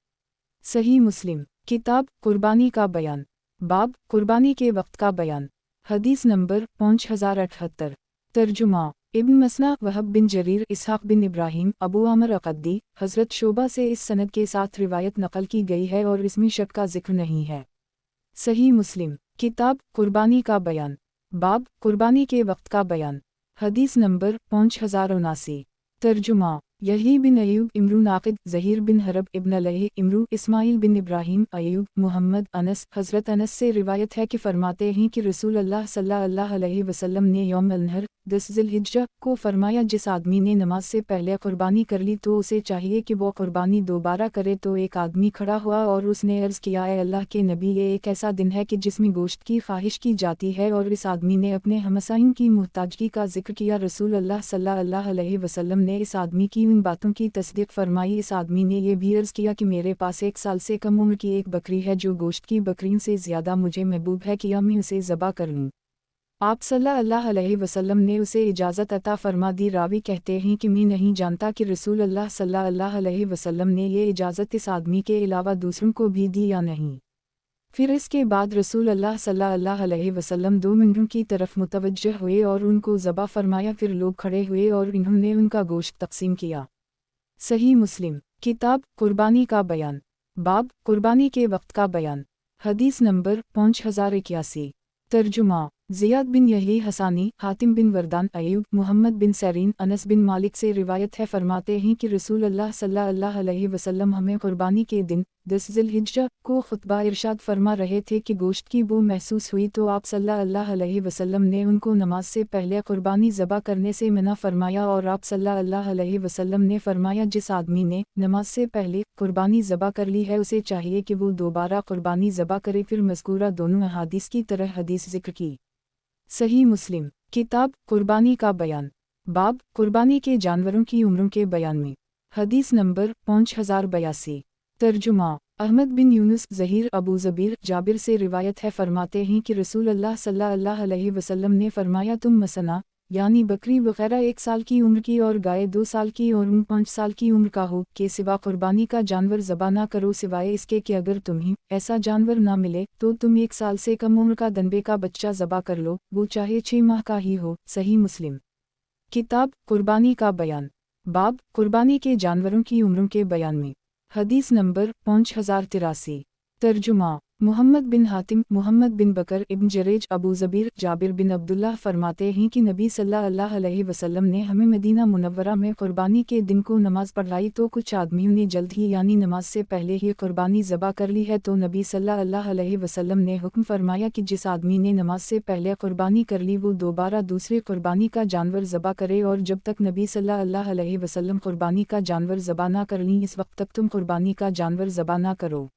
सही मुस्लिम किताब कुर्बानी का बयान, बाब कुर्बानी के वक्त का बयान। हदीस नंबर 5078। तर्जुमा इब्न मसना वहब बिन जरीर इसहाक़ बिन इब्राहीम अबू आमर अक़द्दी हज़रत शोबा से इस सनद के साथ रिवायत नकल की गई है और इसमें शक का जिक्र नहीं है। सही मुस्लिम किताब कुर्बानी का बयान, बाब कुर्बानी के वक्त का बयान। हदीस नंबर 5079। तर्जुमा यही बिन अयूब इमरू नाक़िद ज़हीर बिन हरब इब्न अलैह इमरू इस्माइल बिन इब्राहीम अयूब मुहम्मद अनस हज़रत अनस से रिवायत है कि फरमाते हैं कि रसूल अल्लाह सल्लल्लाहु अलैहि वसल्लम ने यौम अल-नहर 10 ज़िलहिज्जा को फरमाया, जिस आदमी ने नमाज से पहले कुर्बानी कर ली तो उसे चाहिए कि वो कुर्बानी दोबारा करे। तो एक आदमी खड़ा हुआ और उसने अर्ज़ किया, ए अल्लाह के नबी, ये एक ऐसा दिन है कि जिसमें गोश्त की ख्वाहिश की जाती है। और इस आदमी ने अपने हमसाइन की मुहताजगी का जिक्र किया। रसूल अल्लाह सल्लल्लाहु अलैहि वसल्लम ने इस आदमी की इन बातों की तस्दीक फरमाई। इस आदमी ने यह भी अर्ज़ किया कि मेरे पास 1 साल से कम उम्र की एक बकरी है जो गोश्त की बकरियों से ज़्यादा मुझे महबूब है कि मैं उसे ज़बा कर लूँ। आप सल्लल्लाहु अलैहि वसल्लम ने उसे इजाज़त अता फरमा दी। रावी कहते हैं कि मैं नहीं जानता कि रसूल अल्लाह सल्लल्लाहु अलैहि वसल्लम ने ये इजाज़त इस आदमी के अलावा दूसरों को भी दी या नहीं। फिर इसके बाद रसूल अल्लाह सल्लल्लाहु अलैहि वसल्लम 2 मेंढरों की तरफ मुतवज्जह हुए और उनको ज़बा फरमाया। फिर लोग खड़े हुए और इन्होंने उनका गोश्त तक़सीम किया। सही मुस्लिम किताब कुर्बानी का बयान, बाब कुर्बानी के वक्त का बयान। हदीस नंबर 5081। तर्जुमा ज़ियाद बिन यही हसानी, हातिम बिन वरदान, अयूब, मुहम्मद बिन सैरीन, अनस बिन मालिक से रिवायत है, फरमाते हैं कि रसूल अल्लाह सल्लल्लाहु अलैहि वसल्लम हमें कुर्बानी के दिन 10 ज़िलहिज्जा को खुतबा इरशाद फरमा रहे थे कि गोश्त की बू महसूस हुई तो आप सल्लल्लाहु अलैहि वसल्लम ने उनको नमाज से पहले कुर्बानी ज़बा करने से मना फरमाया। और आप सल्लल्लाहु अलैहि वसल्लम ने फरमाया, जिस आदमी ने नमाज से पहले कुर्बानी ज़बा कर ली है उसे चाहिए कि वो दोबारा कुर्बानी ज़बा करे। फिर मज़कूरा दोनों अहादीस की तरह हदीस ज़िक्र की। सही मुस्लिम किताब कुर्बानी का बयान, बाब कुर्बानी के जानवरों की उम्रों के बयान में। हदीस नंबर 5082। तर्जुमा अहमद बिन यूनुस, ज़हीर, अबू ज़बीर, जाबिर से रिवायत है, फरमाते हैं कि रसूल अल्लाह सल्लल्लाहु अलैहि वसल्लम ने फरमाया, तुम मसना यानी बकरी वगैरह 1 साल की उम्र की और गाय 2 साल की और ऊँट 5 साल की उम्र का हो के सिवा कुर्बानी का जानवर ज़बा ना करो, सिवाय इसके कि अगर तुम्हें ऐसा जानवर ना मिले तो तुम 1 साल से कम उम्र का दनबे का बच्चा ज़बा कर लो, वो चाहे 6 माह का ही हो। सही मुस्लिम किताब कुर्बानी का बयान, बाब कुर्बानी के जानवरों की उम्रों के बयान में। हदीस नंबर 5083। तर्जुमा मुहम्मद बिन हातिम, मुहम्मद बिन बकर इब्न जरेज, अबू ज़बीर, जाबिर बिन अब्दुल्लाह फरमाते हैं कि नबी सल्लल्लाहु अलैहि वसल्लम ने हमें मदीना मुनव्वरा में कुर्बानी के दिन को नमाज पढ़ाई तो कुछ आदमियों ने जल्द ही यानी नमाज से पहले ही कुर्बानी ज़बा कर ली है। तो नबी सल्लल्लाहु अलैहि वसल्लम ने हुक्म फरमाया कि जिस आदमी ने नमाज से पहले कुर्बानी कर ली वो दोबारा दूसरे कुर्बानी का जानवर ज़बा करे, और जब तक नबी सल्लल्लाहु अलैहि वसल्लम कुर्बानी का जानवर ज़बा ना कर ली इस वक्त तक तुम कुर्बानी का जानवर ज़बा ना करो।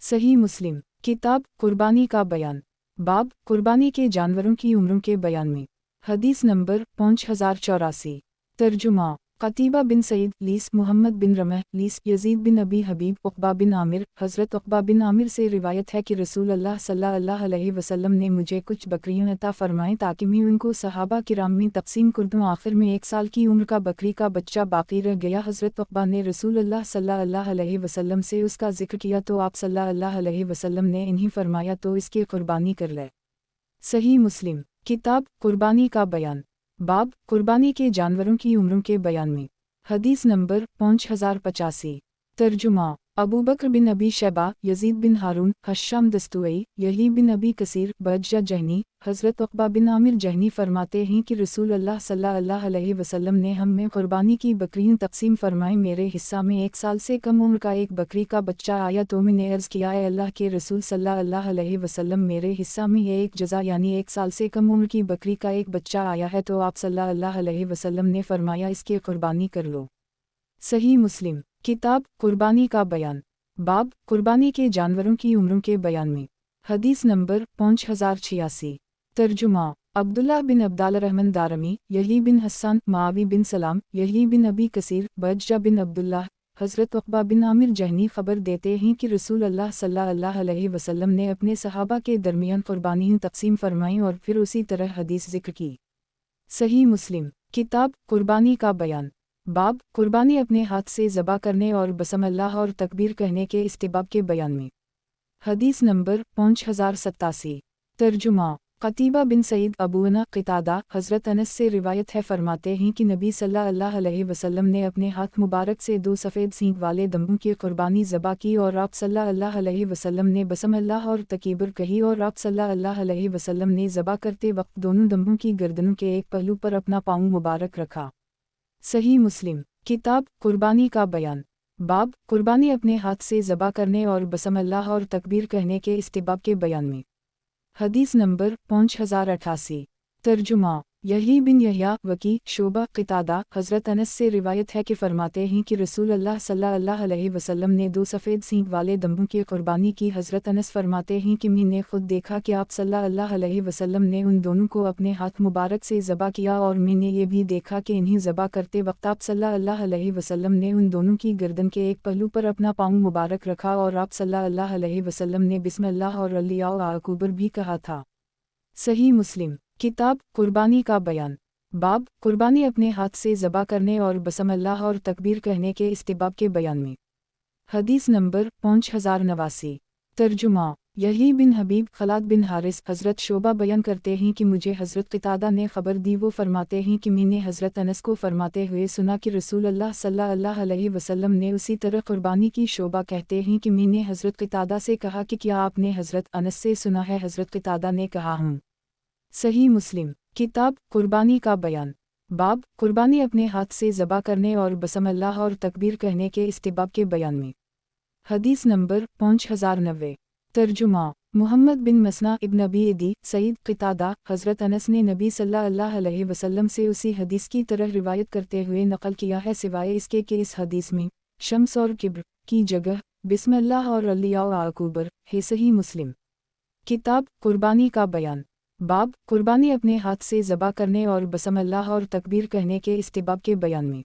सही मुस्लिम किताब कुर्बानी का बयान, बाब कुर्बानी के जानवरों की उम्रों के बयान में। हदीस नंबर 5084। तर्जुमा क़तीबा बिन सईद, लीस, मुहम्मद बिन रमह, लीस, यजीद बिन अबी हबीब, उक़बा बिन आमिर, हज़रत उक़बा बिन आमिर से रिवायत है कि रसूल अल्लाह सल्लल्लाहु अलैहि वसल्लम ने मुझे कुछ बकरियां अता फरमाएं ताकि मैं उनको सहाबा किराम में तक़सीम कर दूं। आखिर में 1 साल की उम्र का बकरी का बच्चा बाकी रह गया। हज़रत उक़बा ने रसूल अल्लाह सल्लल्लाहु अलैहि वसल्लम से उसका जिक्र किया तो आप सल्लल्लाहु अलैहि वसल्लम ने इन्हीं फरमाया, तो इसकी कुर्बानी कर ले। सही मुस्लिम किताब कुर्बानी का बयान, बाब कुर्बानी के जानवरों की उम्रों के बयान में। हदीस नंबर 5085। तर्जुमा अबू बकर बिन अबी शैबा, यजीद बिन हारून, हश्शाम दस्तुई, यही बिन अबी कसीर, बज्जा जहनी, हज़रत उक़बा बिन आमिर जहनी फरमाते हैं कि रसूल अल्लाह सल्लल्लाहु अलैहि वसल्लम ने हम में कुर्बानी की बकरियां तक़सीम फरमाई। मेरे हिस्सा में 1 साल से कम उम्र का एक बकरी का बच्चा आया तो मैंने अर्ज़ किया, ए अल्लाह के रसूल सल्लल्लाहु अलैहि वसल्लम, मेरे हिस्सा में ये एक जज़ा यानी 1 साल से कम उम्र की बकरी का एक बच्चा आया है। तो आप सल्लल्लाहु अलैहि वसल्लम ने फरमाया, इसकी कुर्बानी कर लो। सही मुस्लिम किताब कुर्बानी का बयान, बाब कुर्बानी के जानवरों की उम्रों के बयान में। हदीस नंबर 5086। तर्जुमा अब्दुल्लाह बिन अब्दाल रहमान दारमी, यही बिन हस्सान, मावी बिन सलाम, यही बिन अबी कसीर, बज्जा बिन अब्दुल्लाह, हज़रत उक़बा बिन आमिर जहनी खबर देते हैं कि रसूल अल्लाह सल्लल्लाहु अलैहि वसल्लम ने अपने सहाबा के दरमियान कुर्बानी तक़सीम फरमाई और फिर उसी तरह हदीस ज़िक्र की। सही मुस्लिम किताब कुर्बानी का बयान, बाब कुर्बानी अपने हाथ से ज़बा करने और बसमल्लाह और तकबीर कहने के इस्तिबाब के बयान में। हदीस नंबर 5087। तर्जुमा क़तीबा बिन सईद, अबूना क़तादा, हज़रत अनस से रिवायत है, फरमाते हैं कि नबी सल्लल्लाहु अलैहि वसल्लम ने अपने हाथ मुबारक से 2 सफ़ेद सींग वाले दम्बों की कुर्बानी ज़बा की और आप सल्लल्लाहु अलैहि वसल्लम ने बसमल्लाह और तकबीर कही और आप सल्लल्लाहु अलैहि वसल्लम ने ज़बा करते वक्त दोनों दम्बों की गर्दनों के एक पहलू पर अपना पाँव मुबारक रखा। सही मुस्लिम किताब कुर्बानी का बयान। बाब कुर्बानी अपने हाथ से ज़बा करने और बसम अल्लाह और तकबीर कहने के इस्तिबाब के बयान में। हदीस नंबर 5088। तर्जुमा। यही बिन यहया वकी शोबा क़तादा हज़रत अनस से रिवायत है कि फरमाते हैं कि रसूल अल्लाह सल्लल्लाहु अलैहि वसल्लम ने 2 सफ़ेद सींग वाले दम्बों की कुर्बानी की। हज़रत अनस फरमाते हैं कि मैंने खुद देखा कि आप सल्लल्लाहु अलैहि वसल्लम ने उन दोनों को अपने हाथ मुबारक से ज़बा किया, और मैंने ये भी देखा कि इन्हें ज़बा करते वक्त आप सल्लल्लाहु अलैहि वसल्लम ने उन दोनों की गर्दन के एक पहलू पर अपना पाँव मुबारक रखा, और आप सल्लल्लाहु अलैहि वसल्लम ने बिस्मिल्लाह और अल्लाहु अकबर भी कहा था। सही मुस्लिम। किताब कुर्बानी का बयान। बाब कुर्बानी अपने हाथ से ज़बा करने और बसम अल्लाह और तकबीर कहने के इस्तिबाब के बयान में। हदीस नंबर 5089। तर्जुमा। यही बिन हबीब खलाद बिन हारिस हज़रत शोबा बयान करते हैं कि मुझे हज़रत क़तादा ने ख़बर दी। वो फरमाते हैं कि मैंने हज़रत अनस को फरमाते हुए सुना कि रसूल अल्लाह सल्लल्लाहु अलैहि वसल्लम ने उसी तरह कुर्बानी की। शोबा कहते हैं कि मैंने हज़रत क़तादा से कहा कि क्या आपने हज़रत अनस से सुना है? हज़रत क़तादा ने कहा हूँ। सही मुस्लिम। किताब कुर्बानी का बयान। बाब कुर्बानी अपने हाथ से ज़बा करने और बसम अल्लाह और तकबीर कहने के इस्तिबाब के बयान में। हदीस नंबर 5090। तर्जुमा। मुहम्मद बिन मसना इब्न अबी अदी सईद क़तादा हज़रत अनस ने नबी सल्लल्लाहु अलैहि वसल्लम से उसी हदीस की तरह रिवायत करते हुए नकल किया है, सिवाय इसके कि इस हदीस में शम्स और किब्र की जगह बिस्मिल्लाह और अल्लाहु अकबर है। सही मुस्लिम। किताब कुर्बानी का बयान। बाब कुर्बानी अपने हाथ से ज़बा करने और बसम अल्लाह और तकबीर कहने के इस्तिबाब के बयान में।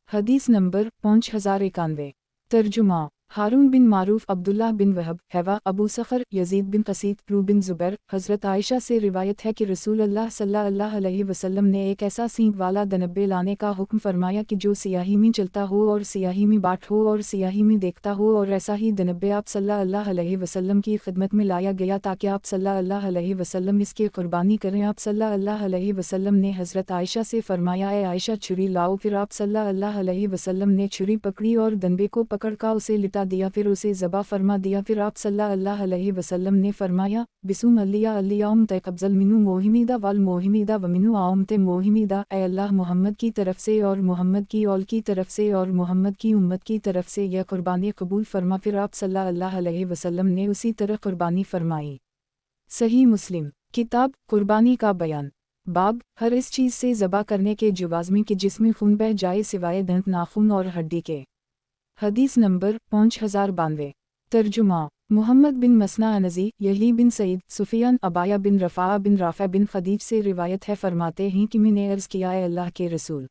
हदीस नंबर 5091। तर्जुमा। हारून बिन मारूफ अब्दुल्लाह बिन वहब हैवा अबू सखर यजीद बिन कसीद रू बिन ज़ुबैर हज़रत आयशा से रिवायत है कि रसूल अल्लाह सल्लल्लाहु अलैहि वसल्लम ने एक ऐसा सींग वाला दनब्बे लाने का हुक्म फरमाया कि जो सियाही में चलता हो और सियाही में बाट हो और सियाही में देखता हो, और ऐसा ही दनब्बे आप सल्लल्लाहु अलैहि वसल्लम की खिदमत में लाया गया ताकि आप सल्लल्लाहु अलैहि वसल्लम इसकी कुर्बानी करें। आप सल्लल्लाहु अलैहि वसल्लम ने हज़रत आयशा से फरमाया, ए आयशा छुरी लाओ। फिर आप सल्लल्लाहु अलैहि वसल्लम ने छुरी पकड़ी और दनबे को पकड़ कर उसे लिटा दिया, फिर उसे ज़बा फरमा दिया। फिर आप सल्लल्लाहु अलैहि वसल्लम ने फरमाया, बिसुम अल्लाम तक़ब्ज़ल मिनु मोहिमीदा वल मोहिमीदा व मिनु आमते मोहिमीदा। ए अल्लाह मोहम्मद की तरफ से और मोहम्मद की औल की तरफ से और मोहम्मद की उम्मत की तरफ से यह कुर्बानी कबूल फरमा। फिर आप सल्लल्लाहु अलैहि वसल्लम ने उसी तरह कुर्बानी फरमाई। सही मुस्लिम। किताब कुर्बानी का बयान। बाब हर इस चीज़ से ज़बा करने के जवाज़ में कि जिसमें खून बह जाए सिवाय दंत नाखून और हड्डी के। हदीस नंबर 5092। तर्जुमा। मुहम्मद बिन मसना अनज़ी यही बिन सईद सुफियान अबाया बिन रफ़ा बिन राफ़ा बिन खदीज से रिवायत है, फरमाते हैं कि मैंने अर्ज़ किया, है अल्लाह के रसूल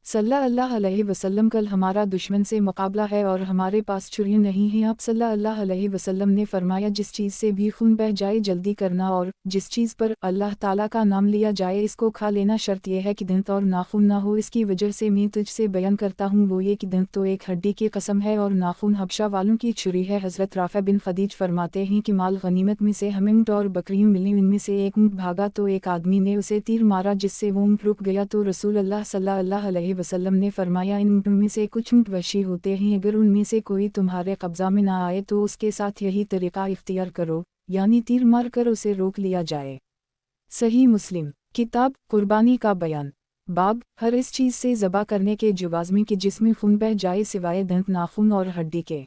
सल्लल्लाहु अलैहि वसल्लम कल हमारा दुश्मन से मुकाबला है और हमारे पास छुरियां नहीं हैं। आप सल्लल्लाहु अलैहि वसल्लम ने फरमाया, जिस चीज़ से भी खून बह जाए जल्दी करना, और जिस चीज़ पर अल्लाह ताला का नाम लिया जाए इसको खा लेना। शर्त यह है कि दंत और नाखून ना हो। इसकी वजह से मैं तुझसे बयान करता हूँ वो ये कि दंत तो एक हड्डी की कसम है और नाखून हबशा वालों की छुरी है। हज़रत राफ़ा बिन खदीज फरमाते हैं कि माल गनीमत में से हमें ऊँट और बकरियाँ मिली, उनमें से एक ऊँट भागा तो एक आदमी ने उसे तीर मारा जिससे वो ऊँट रुक गया, तो रसूल अल्लाह सल्लल्लाहु अलैहि वसल्लम ने फरमाया, इन ऊँटों में से कुछ ऊँट वहशी होते हैं, अगर उनमें से कोई तुम्हारे कब्ज़ा में ना आए तो उसके साथ यही तरीक़ा इख्तियार करो, यानी तीर मार कर उसे रोक लिया जाए। सही मुस्लिम। किताब कुर्बानी का बयान। बाब हर इस चीज़ से ज़बा करने के जवाज़ में कि जिसमें खून बह जाए सिवाय दंत नाखून और हड्डी के।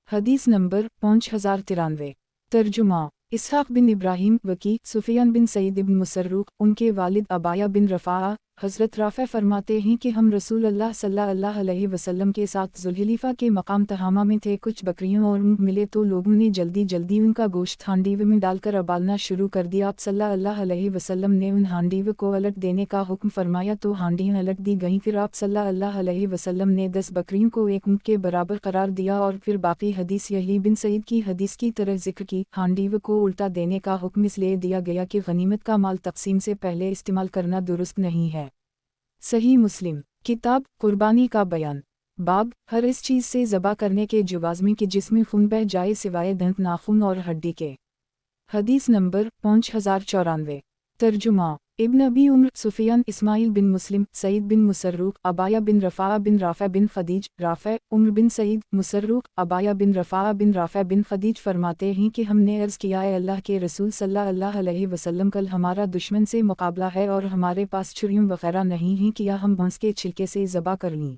हदीस नंबर 5093। तर्जुमा। इसहाक़ बिन इब्राहीम वकी सुफियान बिन सईद बिन मुसर्रुक़ उनके वालिद अबाया बिन रफ़ा हज़रत राफ़ा फरमाते हैं कि हम रसूल अल्लाह सल्लल्लाहु अलैहि वसल्लम के साथ ज़ुल्हिलीफ़ा के मकाम तहामा में थे। कुछ बकरियाँ और ऊँट मिले तो लोगों ने जल्दी जल्दी उनका गोश्त हांडीवे में डालकर उबालना शुरू कर दिया। आप सल्लल्लाहु अलैहि वसल्लम ने उन हांडीवे को उलट देने का हुक्म फरमाया तो हांडियाँ उलट दी गईं। फिर आप सल्लल्लाहु अलैहि वसल्लम ने 10 बकरियों को एक ऊँट के बराबर करार दिया और फिर बाकी हदीस यही बिन सईद की हदीस की तरह जिक्र की। हांडीवे को उल्टा देने का हुक्म इसलिए दिया गया कि गनीमत का माल तकसीम से पहले इस्तेमाल करना दुरुस्त नहीं है। सही मुस्लिम। किताब कुर्बानी का बयान। बाब हर इस चीज़ से ज़बा करने के जवाज़ में कि जिसमें खून बह जाए सिवाय दंत नाखून और हड्डी के। हदीस नंबर 5094। तर्जुमा। इब्न अबी उम्र सुफियान इस्माइल बिन मुस्लिम सईद बिन मुसर्रुक़ अबाया बिन रफ़ा बिन राफ़ा बिन खदीज राफ़ा उम्र बिन सईद मुसर्रुक़ अबाया बिन रफ़ा बिन राफ़ा बिन खदीज फरमाते हैं कि हमने अर्ज़ किया, है अल्लाह के रसूल सल्लल्लाहु अलैहि वसल्लम कल हमारा दुश्मन से मुकाबला है और हमारे पास छुरियों वगैरह नहीं हैं, किया हम भैंस के छिलके से ज़बा कर लीं।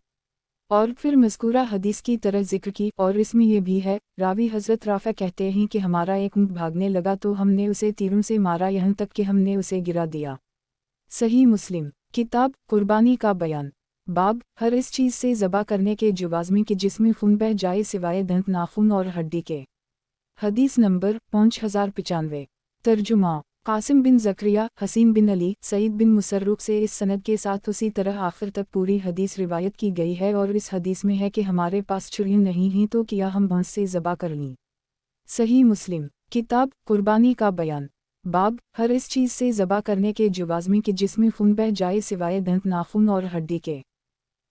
اور پھر مذکورہ حدیث کی طرح ذکر کی، اور اس میں یہ بھی ہے، راوی حضرت رافع کہتے ہیں کہ ہمارا ایک اونٹ بھاگنے لگا تو ہم نے اسے تیروں سے مارا یہاں تک کہ ہم نے اسے گرا دیا۔ صحیح مسلم کتاب قربانی کا بیان، باب ہر اس چیز سے ذبح کرنے کے جواز میں کہ جس میں خون بہہ جائے سوائے دانت، ناخن اور ہڈی کے۔ حدیث نمبر 5095۔ ترجمہ قاسم بن زکریہ، حسین بن علی، سعید بن مسروق سے اس سند کے ساتھ اسی طرح آخر تک پوری حدیث روایت کی گئی ہے، اور اس حدیث میں ہے کہ ہمارے پاس چھریاں نہیں ہیں تو کیا ہم بھینس سے ذبح کر لیں۔ صحیح مسلم کتاب قربانی کا بیان، باب ہر اس چیز سے ذبح کرنے کے جواز میں کہ جس میں خون بہہ جائے سوائے دانت، ناخن اور ہڈی کے۔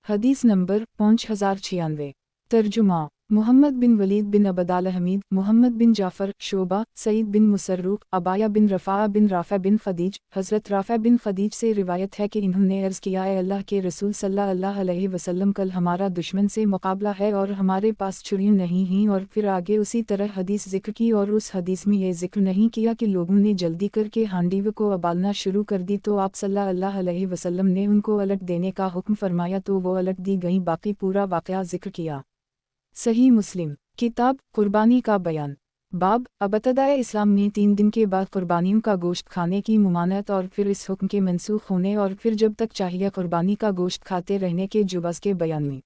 حدیث نمبر 5096۔ ترجمہ محمد بن ولید بن عبداللہ حمید، محمد بن جعفر، شعبہ، سعید بن مسروق، عبایہ بن رفاعہ بن رافع بن خدیج، حضرت رافع بن خدیج سے روایت ہے کہ انہوں نے عرض کیا، اے اللہ کے رسول صلی اللہ علیہ وسلم، کل ہمارا دشمن سے مقابلہ ہے اور ہمارے پاس چھریاں نہیں ہیں، اور پھر آگے اسی طرح حدیث ذکر کی، اور اس حدیث میں یہ ذکر نہیں کیا کہ لوگوں نے جلدی کر کے ہانڈی کو ابالنا شروع کر دی تو آپ صلی اللہ علیہ وسلم نے ان کو الٹ دینے کا حکم فرمایا تو وہ الٹ دی گئیں، باقی پورا واقعہ ذکر کیا۔ صحیح مسلم کتاب قربانی کا بیان، باب ابتدائے اسلام میں 3 دن کے بعد قربانیوں کا گوشت کھانے کی ممانعت، اور پھر اس حکم کے منسوخ ہونے، اور پھر جب تک چاہیے قربانی کا گوشت کھاتے رہنے کے جواز کے بیان میں۔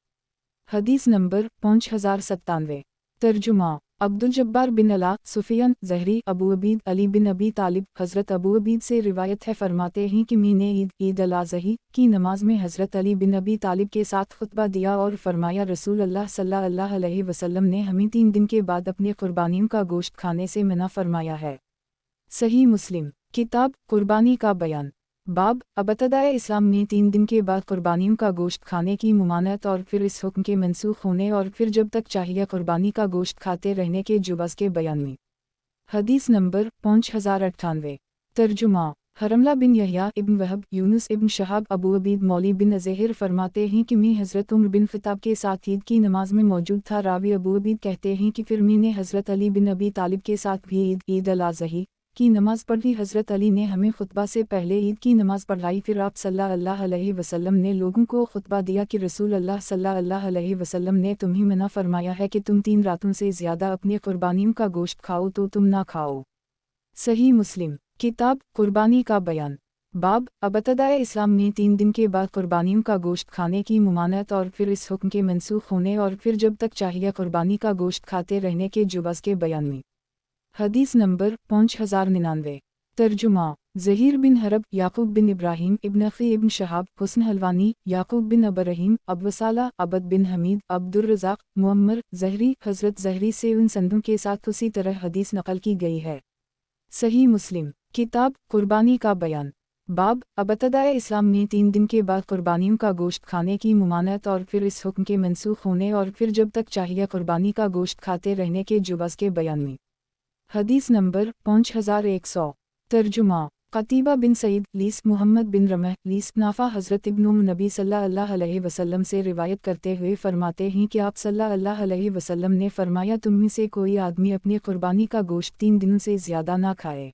حدیث نمبر 5097۔ ترجمہ عبدالجبار بن علا، سفیان زہری، ابو عبید علی بن ابی طالب، حضرت ابو عبید سے روایت ہے، فرماتے ہیں کہ میں نے عید الاضحی کی نماز میں حضرت علی بن ابی طالب کے ساتھ خطبہ دیا اور فرمایا، رسول اللہ صلی اللہ علیہ وسلم نے ہمیں 3 دن کے بعد اپنے قربانیوں کا گوشت کھانے سے منع فرمایا ہے۔ صحیح مسلم کتاب قربانی کا بیان، باب ابتدائے اسلام میں 3 دن کے بعد قربانیوں کا گوشت کھانے کی ممانعت، اور پھر اس حکم کے منسوخ ہونے، اور پھر جب تک چاہیے قربانی کا گوشت کھاتے رہنے کے جواز کے بیان میں۔ حدیث نمبر 5098۔ ترجمہ حرملہ بن یحییٰ ابن وہب، یونس ابن شہاب، ابو عبید مولی بن ازہر فرماتے ہیں کہ میں حضرت عمر بن خطاب کے ساتھ عید کی نماز میں موجود تھا۔ راوی ابو عبید کہتے ہیں کہ پھر میں نے حضرت علی بن ابی طالب کے ساتھ بھی عید الاضحی کی نماز پڑھی۔ حضرت علی نے ہمیں خطبہ سے پہلے عید کی نماز پڑھائی، پھر آپ صلی اللہ علیہ وسلم نے لوگوں کو خطبہ دیا کہ رسول اللہ صلی اللہ علیہ وسلم نے تمہیں منع فرمایا ہے کہ تم 3 راتوں سے زیادہ اپنی قربانیوں کا گوشت کھاؤ تو تم نہ کھاؤ۔ صحیح مسلم کتاب قربانی کا بیان، باب ابتدائے اسلام میں 3 دن کے بعد قربانیوں کا گوشت کھانے کی ممانعت، اور پھر اس حکم کے منسوخ ہونے، اور پھر جب تک چاہیے قربانی کا گوشت کھاتے رہنے کے جواز کے بیان میں۔ حدیث نمبر 5099۔ ترجمہ زہیر بن حرب، یعقوب بن ابراہیم ابن اخی ابن شہاب، حسن حلوانی، یعقوب بن ابراہیم، ابو صالح، عبد بن حمید، عبد الرزاق، معمر، زہری، حضرت زہری سے ان سندوں کے ساتھ اسی طرح حدیث نقل کی گئی ہے۔ صحیح مسلم کتاب قربانی کا بیان، باب ابتدائے اسلام میں 3 دن کے بعد قربانیوں کا گوشت کھانے کی ممانعت، اور پھر اس حکم کے منسوخ ہونے، اور پھر جب تک چاہیے قربانی کا گوشت کھاتے رہنے کے جواز کے بیان میں۔ حدیث نمبر 5100۔ ترجمہ قتیبہ بن سعید، لیس محمد بن رمح، لیس نافع، حضرت ابن عمر نبی صلی اللہ علیہ وسلم سے روایت کرتے ہوئے فرماتے ہیں کہ آپ صلی اللہ علیہ وسلم نے فرمایا، تم میں سے کوئی آدمی اپنی قربانی کا گوشت 3 دنوں سے زیادہ نہ کھائے۔